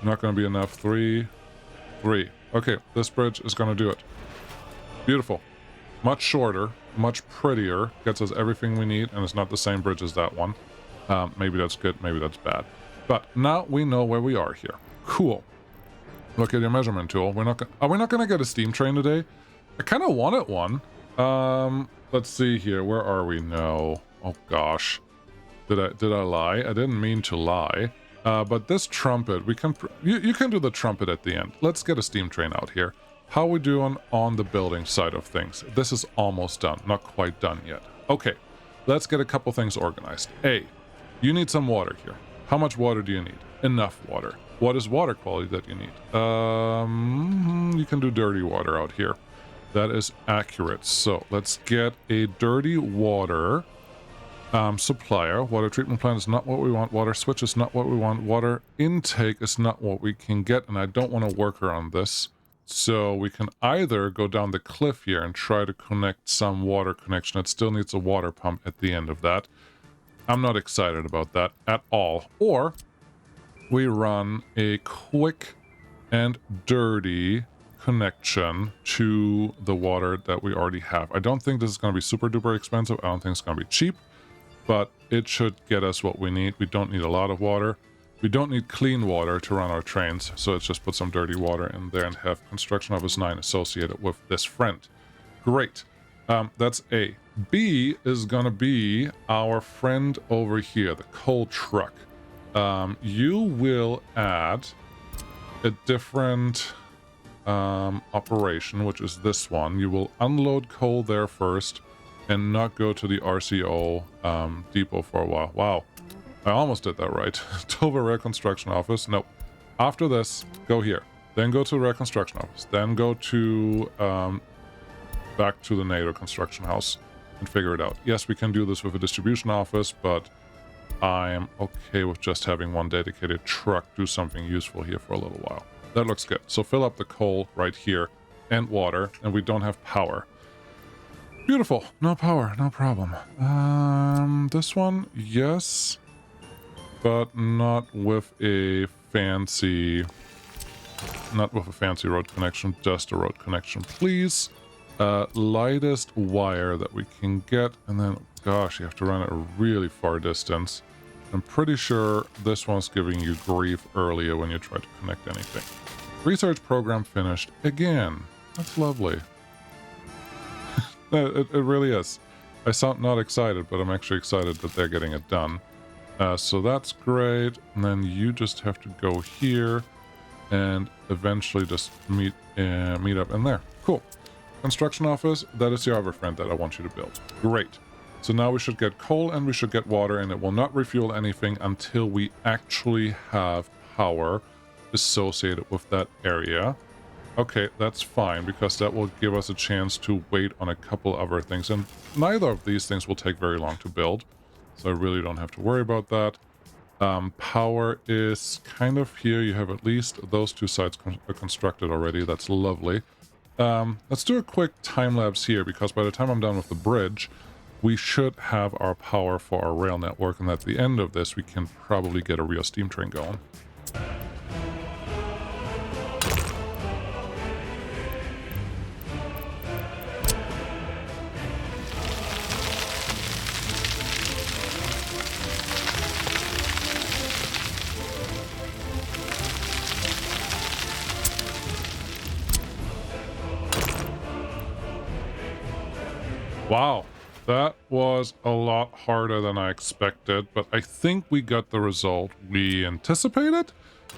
Not going to be enough. 3. 3. Okay, this bridge is going to do it. Beautiful. Much shorter, much prettier, gets us everything we need, and it's not the same bridge as that one. Maybe that's good, maybe that's bad. But now we know where we are here. Cool. Look at your measurement tool. Are we not going to get a steam train today? I kind of wanted one. Let's see here. Where are we? No. Oh gosh. Did I lie? I didn't mean to lie. But this trumpet, we can... You can do the trumpet at the end. Let's get a steam train out here. How are we doing on the building side of things? This is almost done. Not quite done yet. Okay. Let's get a couple things organized. A, you need some water here. How much water do you need? Enough water. What is water quality that you need? You can do dirty water out here. That is accurate. So let's get a dirty water supplier. Water treatment plant is not what we want. Water switch is not what we want. Water intake is not what we can get, and I don't want to work around this. So we can either go down the cliff here and try to connect some water connection. It still needs a water pump at the end of that. I'm not excited about that at all. Or we run a quick and dirty connection to the water that we already have. I don't think this is going to be super duper expensive. I don't think it's going to be cheap, but it should get us what we need. We don't need a lot of water. We don't need clean water to run our trains, so let's just put some dirty water in there and have construction office 9 associated with this friend. Great. That's A. B is gonna be our friend over here, the coal truck. You will add a different operation, which is this one. You will unload coal there first and not go to the RCO depot for a while. Wow, I almost did that right. Dover Reconstruction Office. Nope. After this, go here. Then go to the Reconstruction Office. Then go to back to the NATO construction house and figure it out. Yes, we can do this with a distribution office, but I'm okay with just having one dedicated truck do something useful here for a little while. That looks good. So fill up the coal right here and water, and we don't have power. Beautiful. No power, no problem. This one, yes, but not with a fancy road connection, just a road connection, please. Lightest wire that we can get, and then, gosh, you have to run it a really far distance. I'm pretty sure this one's giving you grief earlier when you try to connect anything. Research program finished again. That's lovely. it really is. I sound not excited, but I'm actually excited that they're getting it done. So that's great. And then you just have to go here and eventually just meet up in there. Cool. Construction office, that is your other friend that I want you to build. Great. So now we should get coal and we should get water, and it will not refuel anything until we actually have power associated with that area. Okay, that's fine, because that will give us a chance to wait on a couple other things, and neither of these things will take very long to build, so I really don't have to worry about that. Power is kind of here. You have at least those two sides constructed already. That's lovely. Let's do a quick time lapse here, because by the time I'm done with the bridge, we should have our power for our rail network, and at the end of this, we can probably get a real steam train going. Wow, that was a lot harder than I expected, but I think we got the result we anticipated,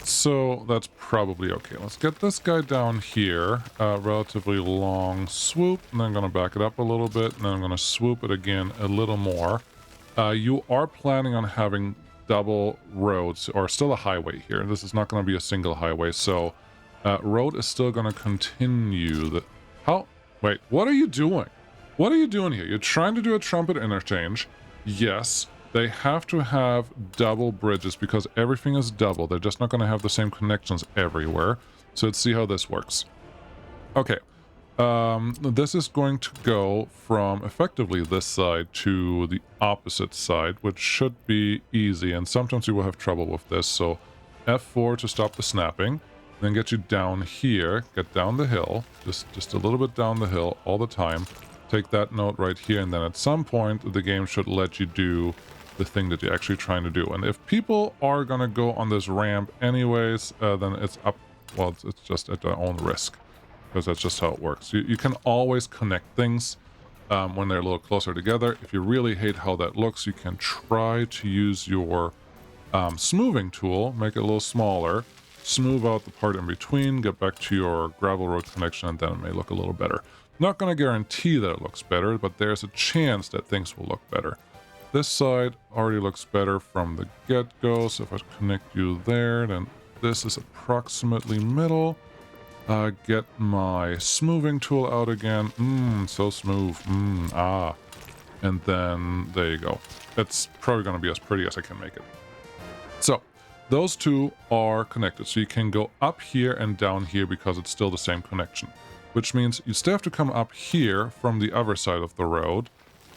so that's probably okay. Let's get this guy down here, relatively long swoop, and then I'm going to back it up a little bit, and then I'm going to swoop it again a little more. You are planning on having double roads, or still a highway here. This is not going to be a single highway, so road is still going to continue. Wait, what are you doing? What are you doing here? You're trying to do a Trumpet interchange. Yes, they have to have double bridges because everything is double. They're just not going to have the same connections everywhere. So let's see how this works. Okay. This is going to go from effectively this side to the opposite side, which should be easy. And sometimes you will have trouble with this. So F4 to stop the snapping. Then get you down here. Get down the hill. Just a little bit down the hill all the time. Take that note right here, and then at some point the game should let you do the thing that you're actually trying to do. And if people are gonna go on this ramp anyways, then it's up, well, it's just at their own risk, because that's just how it works. You can always connect things when they're a little closer together. If you really hate how that looks, you can try to use your smoothing tool, make it a little smaller, smooth out the part in between, get back to your gravel road connection, and then it may look a little better. Not going to guarantee that it looks better, but there's a chance that things will look better. This side already looks better from the get-go, so if I connect you there, then this is approximately middle. Get my smoothing tool out again. So smooth. And then there you go. It's probably going to be as pretty as I can make it. So those two are connected, so you can go up here and down here because it's still the same connection. Which means you still have to come up here from the other side of the road,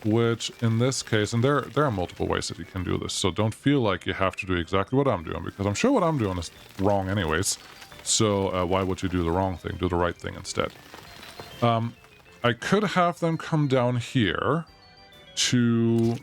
which in this case, and there are multiple ways that you can do this, so don't feel like you have to do exactly what I'm doing, because I'm sure what I'm doing is wrong anyways. So why would you do the wrong thing? Do the right thing instead. I could have them come down here to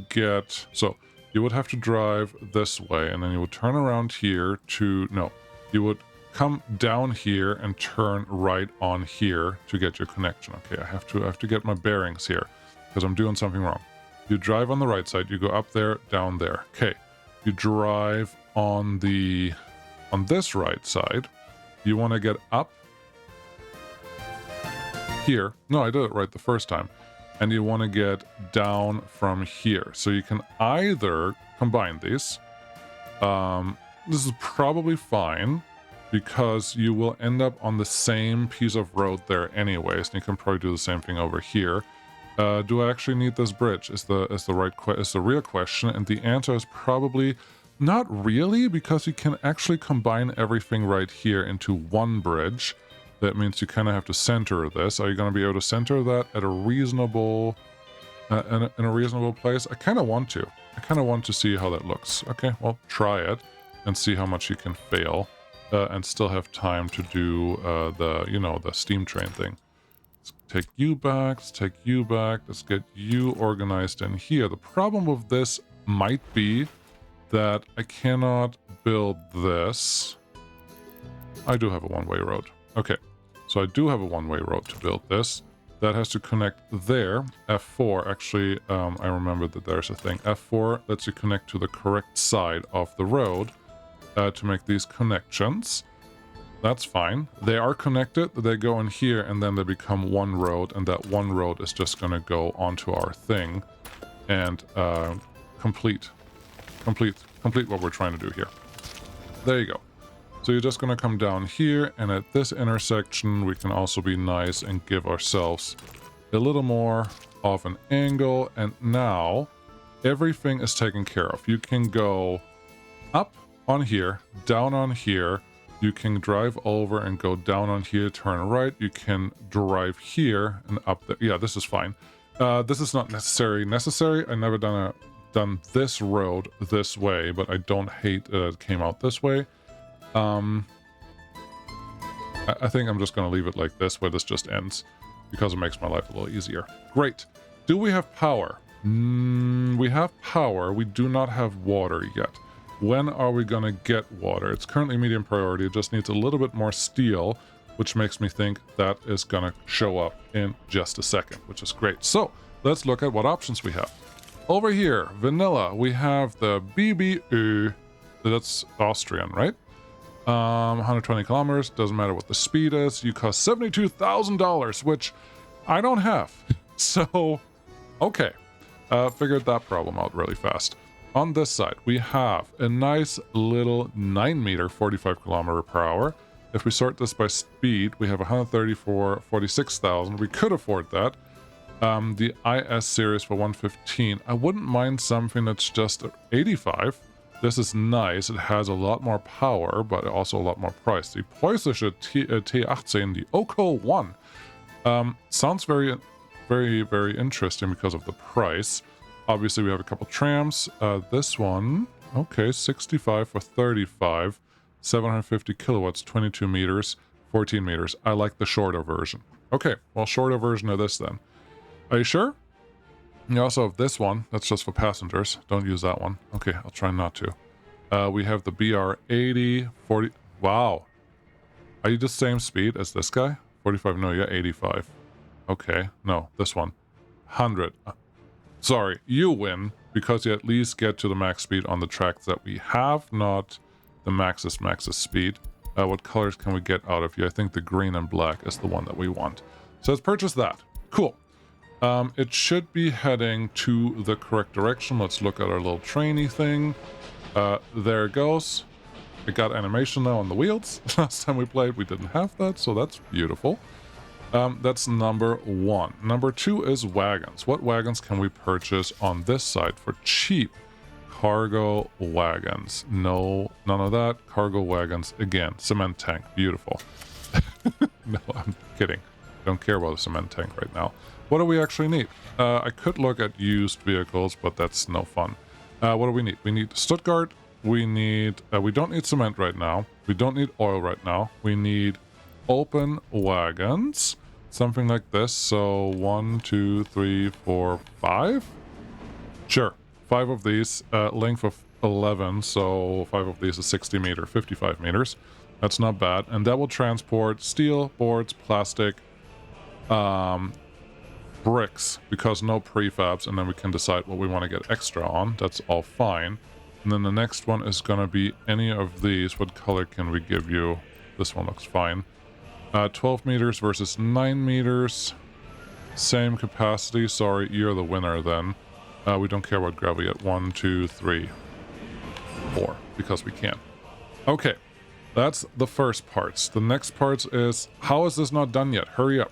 get... So you would have to drive this way, and then you would turn around here to... No, you would come down here and turn right on here to get your connection. Okay, I have to get my bearings here because I'm doing something wrong. You drive on the right side, you go up there, down there. Okay, you drive on this right side. You want to get up here. No, I did it right the first time. And you want to get down from here. So you can either combine these. This is probably fine because you will end up on the same piece of road there anyways. And you can probably do the same thing over here. Do I actually need this bridge? Is the real question. And the answer is probably not really, because you can actually combine everything right here into one bridge. That means you kind of have to center this. Are you going to be able to center that at a reasonable, in a reasonable place? I kind of want to. I kind of want to see how that looks. Okay, well, try it and see how much you can fail and still have time to do the steam train thing. Let's take you back. Let's take you back. Let's get you organized in here. The problem with this might be that I cannot build this. I do have a one-way road. Okay, so I do have a one-way road to build this. That has to connect there. F4, actually, I remember that there's a thing. F4 lets you connect to the correct side of the road to make these connections. That's fine. They are connected. They go in here, and then they become one road, and that one road is just going to go onto our thing and complete what we're trying to do here. There you go. So you're just going to come down here, and at this intersection, we can also be nice and give ourselves a little more of an angle. And now everything is taken care of. You can go up on here, down on here. You can drive over and go down on here, turn right. You can drive here and up there. Yeah, this is fine. This is not necessary. I never done this road this way, but I don't hate that it came out this way. I think I'm just going to leave it like this, where this just ends, because it makes my life a little easier. Great. Do we have power? We have power. We do not have water yet. When are we going to get water? It's currently medium priority. It just needs a little bit more steel, which makes me think that is going to show up in just a second, which is great. So let's look at what options we have. Over here, vanilla, we have the BBU. That's Austrian, right? 120 kilometers, doesn't matter what the speed is. You cost $72,000, which I don't have. So, okay. Figured that problem out really fast. On this side, we have a nice little 9 meter, 45 kilometer per hour. If we sort this by speed, we have 134, 46,000. We could afford that. The IS series for 115. I wouldn't mind something that's just 85. This is nice. It has a lot more power, but also a lot more price. The preußische T18, the OCO 1. Sounds very, very, very interesting because of the price. Obviously, we have a couple trams. This one, okay, 65 for 35. 750 kilowatts, 22 meters, 14 meters. I like the shorter version. Okay, well, shorter version of this then. Are you sure? You also have this one. That's just for passengers. Don't use that one. Okay, I'll try not to. We have the BR80, 40... Wow. Are you the same speed as this guy? 45? No, you're 85. Okay, no, this one. 100. Sorry, you win, because you at least get to the max speed on the tracks that we have, not the max's speed. What colors can we get out of you? I think the green and black is the one that we want. So let's purchase that. Cool. It should be heading to the correct direction. Let's look at our little trainy thing. There it goes. It got animation now on the wheels. Last time we played, we didn't have that, so that's beautiful. That's number one. Number two is wagons. What wagons can we purchase on this side for cheap? Cargo wagons. No, none of that. Cargo wagons. Again, cement tank. Beautiful. No, I'm kidding. Don't care about a cement tank right now. What do we actually need? I could look at used vehicles, but that's no fun. What do we need? We need Stuttgart. We need... we don't need cement right now. We don't need oil right now. We need open wagons. Something like this. So 1, 2, 3, 4, 5. Sure. 5 of these. Length of 11. So 5 of these is 60 meters, 55 meters. That's not bad. And that will transport steel, boards, plastic, bricks, because no prefabs, and then we can decide what we want to get extra on. That's all fine. And then the next one is going to be any of these. What color can we give you? This one looks fine. 12 meters versus 9 meters. Same capacity. Sorry, you're the winner then. We don't care about gravity at 1, 2, 3, 4, because we can. Okay, that's the first parts. The next parts is, how is this not done yet? Hurry up.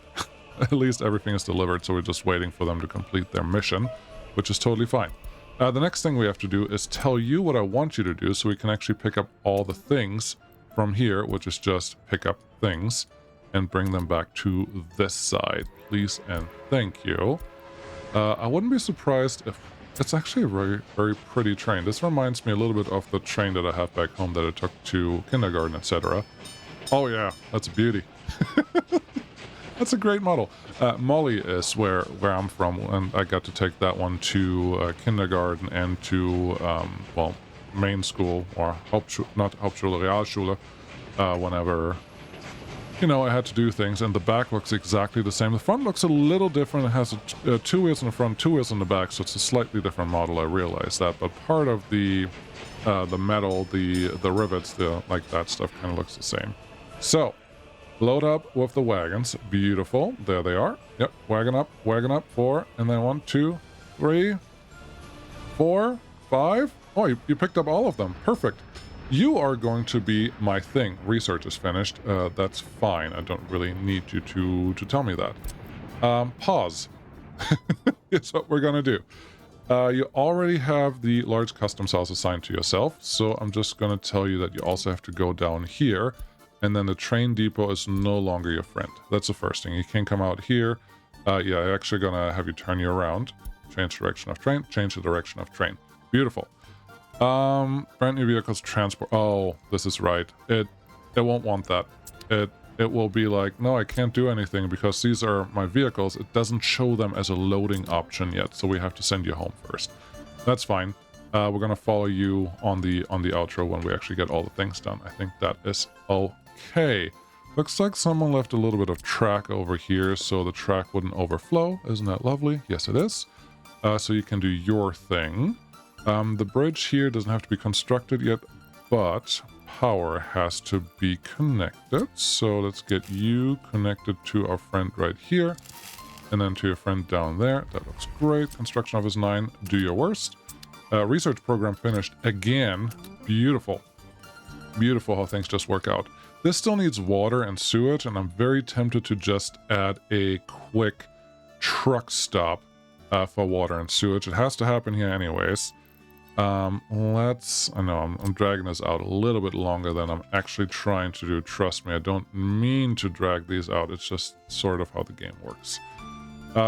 At least everything is delivered, so we're just waiting for them to complete their mission, which is totally fine. The next thing we have to do is tell you what I want you to do, so we can actually pick up all the things from here, which is just pick up things and bring them back to this side. Please and thank you. I wouldn't be surprised if it's actually a very, very pretty train. This reminds me a little bit of the train that I have back home that I took to kindergarten, etc. Oh yeah, that's a beauty. That's a great model. Molly is where I'm from, and I got to take that one to kindergarten and to, well, main school, or not Hauptschule, Realschule, whenever, you know, I had to do things, and the back looks exactly the same. The front looks a little different. It has 2 wheels in the front, 2 wheels in the back, so it's a slightly different model, I realize that, but part of the metal, the rivets, like that stuff kind of looks the same. So, load up with the wagons. Beautiful. There they are. Yep. Wagon up, 4, and then 1, 2, 3, 4, 5. Oh, you picked up all of them. Perfect. You are going to be my thing. Research is finished. That's fine. I don't really need you to tell me that. Pause. It's what we're going to do. You already have the large custom cells assigned to yourself, so I'm just going to tell you that you also have to go down here. And then the train depot is no longer your friend. That's the first thing. You can't come out here. Yeah, I'm actually gonna have you turn you around. Change direction of train. Change the direction of train. Beautiful. Brand new vehicles transport. Oh, this is right. It won't want that. It will be like, no, I can't do anything because these are my vehicles. It doesn't show them as a loading option yet, so we have to send you home first. That's fine. We're gonna follow you on the outro when we actually get all the things done. I think that is okay. Looks like someone left a little bit of track over here so the track wouldn't overflow. Isn't that lovely? Yes, it is. So you can do your thing. The bridge here doesn't have to be constructed yet, but power has to be connected. So let's get you connected to our friend right here, and then to your friend down there. That looks great. Construction office 9, do your worst. Research program finished again. Beautiful. Beautiful how things just work out. This still needs water and sewage, and I'm very tempted to just add a quick truck stop for water and sewage. It has to happen here anyways. I know I'm dragging this out a little bit longer than I'm actually trying to do. Trust me, I don't mean to drag these out. It's just sort of how the game works.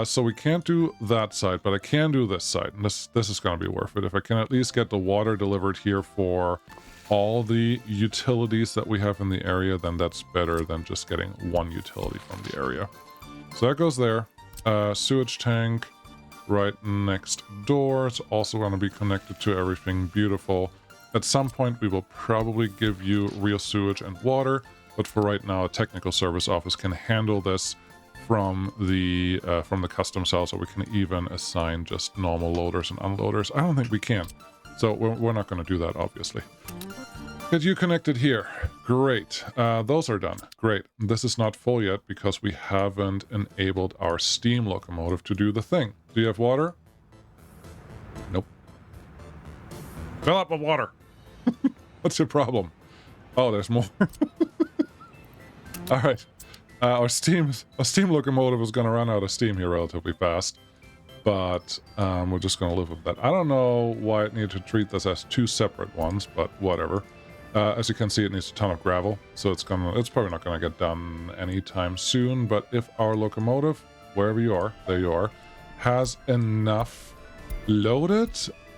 So we can't do that side, but I can do this side, and this is going to be worth it. If I can at least get the water delivered here for all the utilities that we have in the area, then that's better than just getting one utility from the area. So that goes there. Sewage tank right next door. It's also going to be connected to everything. Beautiful. At some point, we will probably give you real sewage and water, but for right now, a technical service office can handle this from the custom cells, or we can even assign just normal loaders and unloaders. I don't think we can, so we're not going to do that, obviously. Get you connected here. Great. Those are done. Great. This is not full yet because we haven't enabled our steam locomotive to do the thing. Do you have water? Nope. Fill up with water. What's your problem? Oh, there's more. All right. Our steam locomotive is going to run out of steam here relatively fast, but we're just going to live with that. I don't know why it needed to treat this as two separate ones, but whatever. As you can see, it needs a ton of gravel, so it's probably not going to get done anytime soon. But if our locomotive, wherever you are, there you are, has enough loaded,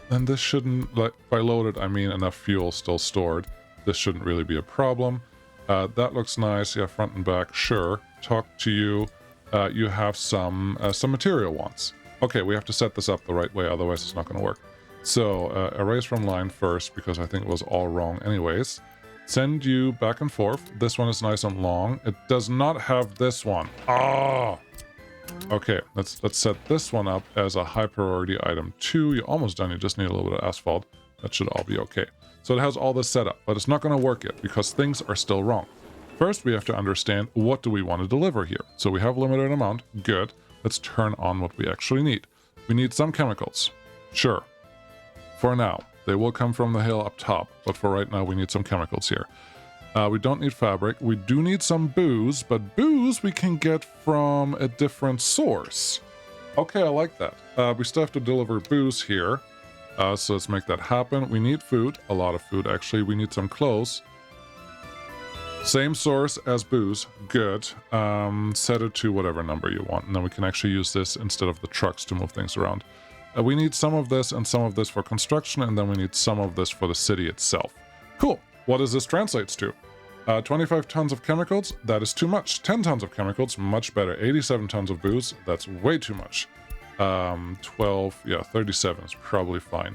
then this shouldn't. Like, by loaded, I mean enough fuel still stored. This shouldn't really be a problem. That looks nice. Yeah, front and back, sure. Talk to you. You have some material wants. Okay, we have to set this up the right way, otherwise it's not going to work. So, erase from line first, because I think it was all wrong anyways. Send you back and forth. This one is nice and long. It does not have this one. Ah! Okay, let's set this one up as a high priority item 2. You're almost done. You just need a little bit of asphalt. That should all be okay. So it has all this set up, but it's not going to work yet because things are still wrong. First, we have to understand what do we want to deliver here. So we have limited amount. Good. Let's turn on what we actually need. We need some chemicals. Sure. For now. They will come from the hill up top, but for right now we need some chemicals here. We don't need fabric. We do need some booze, but booze we can get from a different source. Okay, I like that. We still have to deliver booze here. So let's make that happen. We need food. A lot of food, actually. We need some clothes. Same source as booze. Good. Set it to whatever number you want. And then we can actually use this instead of the trucks to move things around. We need some of this and some of this for construction. And then we need some of this for the city itself. Cool. What does this translates to? 25 tons of chemicals. That is too much. 10 tons of chemicals. Much better. 87 tons of booze. That's way too much. 12, yeah, 37 is probably fine.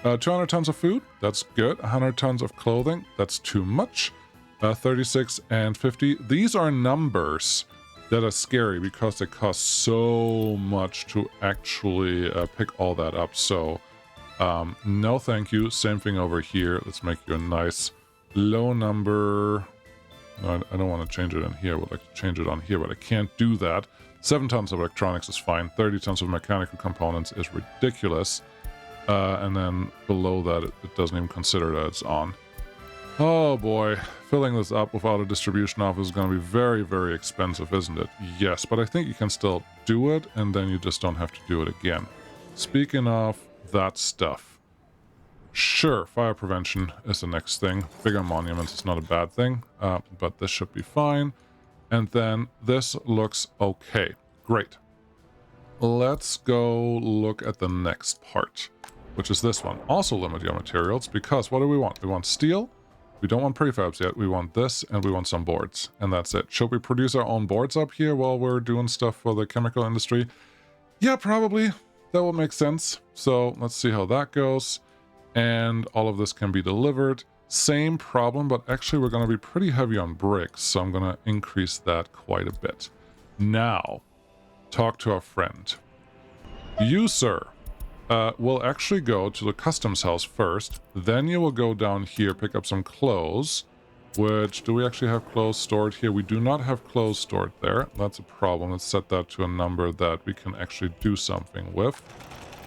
200 tons of food, that's good. 100 tons of clothing, that's too much. 36 and 50, these are numbers that are scary because they cost so much to actually pick all that up. So, no thank you. Same thing over here. Let's make you a nice low number. No, I don't want to change it in here. I would like to change it on here, but I can't do that. 7 tons of electronics is fine. 30 tons of mechanical components is ridiculous. And then below that, it doesn't even consider that it's on. Oh boy, filling this up without a distribution office is going to be very, very expensive, isn't it? Yes, but I think you can still do it, and then you just don't have to do it again. Speaking of that stuff, sure, fire prevention is the next thing. Bigger monuments is not a bad thing, but this should be fine. And then this looks okay. Great. Let's go look at the next part, which is this one. Also limit your materials, because what do we want? We want steel. We don't want prefabs yet. We want this, and we want some boards. And that's it. Should we produce our own boards up here while we're doing stuff for the chemical industry? Yeah, probably. That will make sense. So let's see how that goes. And all of this can be delivered. Same problem, but actually we're going to be pretty heavy on bricks, so I'm going to increase that quite a bit. Now, talk to our friend. You, sir, will actually go to the customs house first, then you will go down here, pick up some clothes, which, do we actually have clothes stored here? We do not have clothes stored there. That's a problem. Let's set that to a number that we can actually do something with.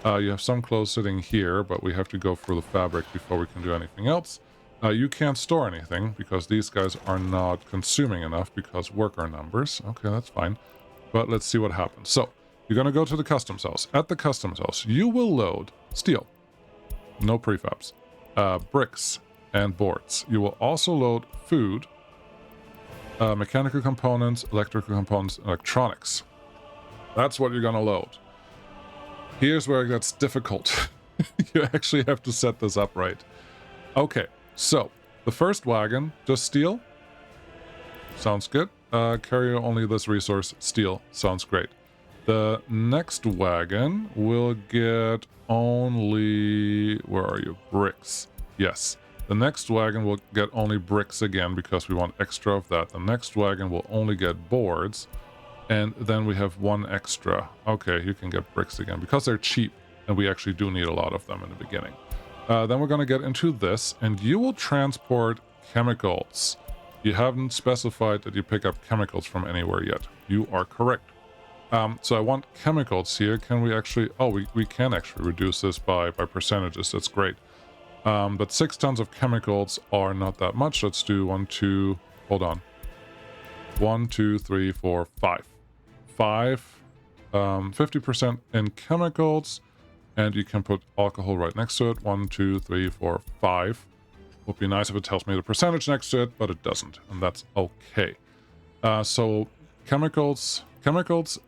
You have some clothes sitting here, but we have to go through the fabric before we can do anything else. You can't store anything because these guys are not consuming enough because worker numbers. Okay, that's fine. But let's see what happens. So, you're going to go to the customs house. At the customs house, you will load steel. No prefabs. Bricks and boards. You will also load food, mechanical components, electrical components, electronics. That's what you're going to load. Here's where it gets difficult. You actually have to set this up right. Okay. So, the first wagon, just steel. Sounds good. Carry only this resource, steel. Sounds great. The next wagon will get only... Where are you? Bricks. Yes. The next wagon will get only bricks again because we want extra of that. The next wagon will only get boards. And then we have one extra. Okay, you can get bricks again because they're cheap. And we actually do need a lot of them in the beginning. Then we're going to get into this, and you will transport chemicals. You haven't specified that you pick up chemicals from anywhere yet. You are correct. So I want chemicals here. Can we actually... Oh, we can actually reduce this by percentages. That's great. But 6 tons of chemicals are not that much. Let's do 1, 2... Hold on. 1, 2, 3, 4, 5. 5. 50% in chemicals. And you can put alcohol right next to it. 1, 2, 3, 4, 5. Would be nice if it tells me the percentage next to it, but it doesn't. And that's okay. So chemicals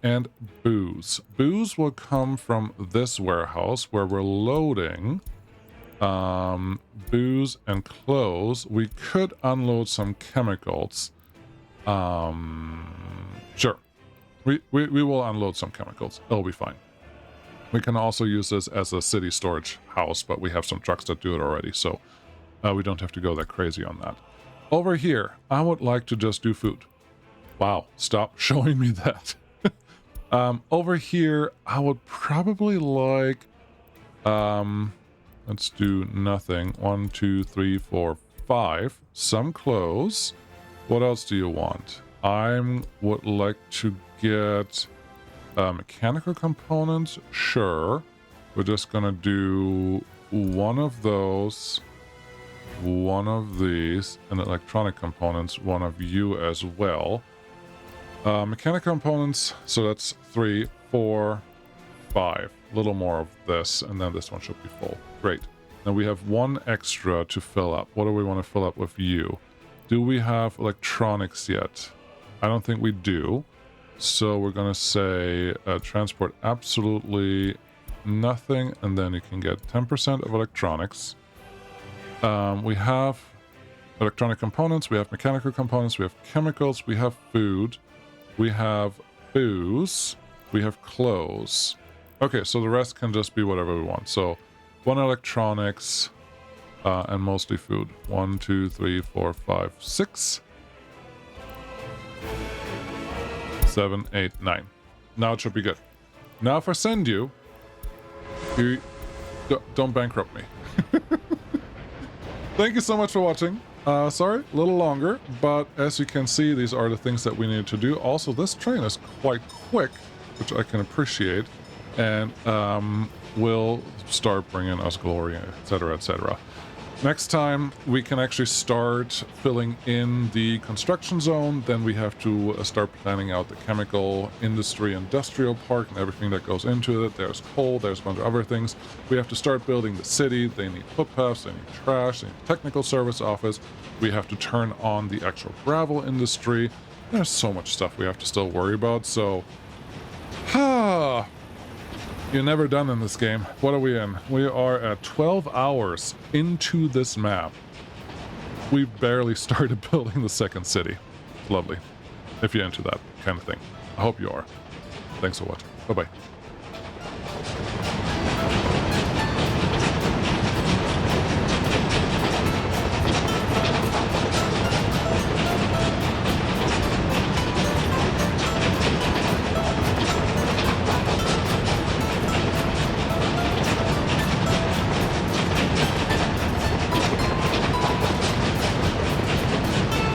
and booze. Booze will come from this warehouse where we're loading Booze and clothes. We could unload some chemicals. Sure. We will unload some chemicals. It'll be fine. We can also use this as a city storage house, but we have some trucks that do it already, so we don't have to go that crazy on that. Over here, I would like to just do food. Wow, stop showing me that. Over here, I would probably like... let's do nothing. 1, 2, 3, 4, 5. Some clothes. What else do you want? I would like to get mechanical components. Sure. We're just gonna do one of those, one of these, and electronic components, one of you as well. Mechanical components, so that's 3, 4, 5. A little more of this, and then this one should be full. Great. Now we have one extra to fill up. What do we want to fill up with you? Do we have electronics yet? I don't think we do. So we're going to say transport absolutely nothing, and then you can get 10% of electronics. We have electronic components, we have mechanical components, we have chemicals, we have food, we have booze, we have clothes. Okay, so the rest can just be whatever we want. So one electronics and mostly food. 1, 2, 3, 4, 5, 6, 7, 8, 9. Now it should be good. Now if I send you, don't bankrupt me. Thank you so much for watching. Sorry, a little longer, but as you can see, these are the things that we need to do. Also, this train is quite quick, which I can appreciate, and will start bringing us glory, etc., etc. Next time, we can actually start filling in the construction zone. Then we have to start planning out the chemical industry, industrial park, and everything that goes into it. There's coal, there's a bunch of other things. We have to start building the city. They need footpaths, they need trash, they need technical service office. We have to turn on the actual gravel industry. There's so much stuff we have to still worry about, so... You're never done in this game. What are we in? We are at 12 hours into this map. We barely started building the second city. Lovely. If you're into that kind of thing. I hope you are. Thanks for watching. Bye-bye.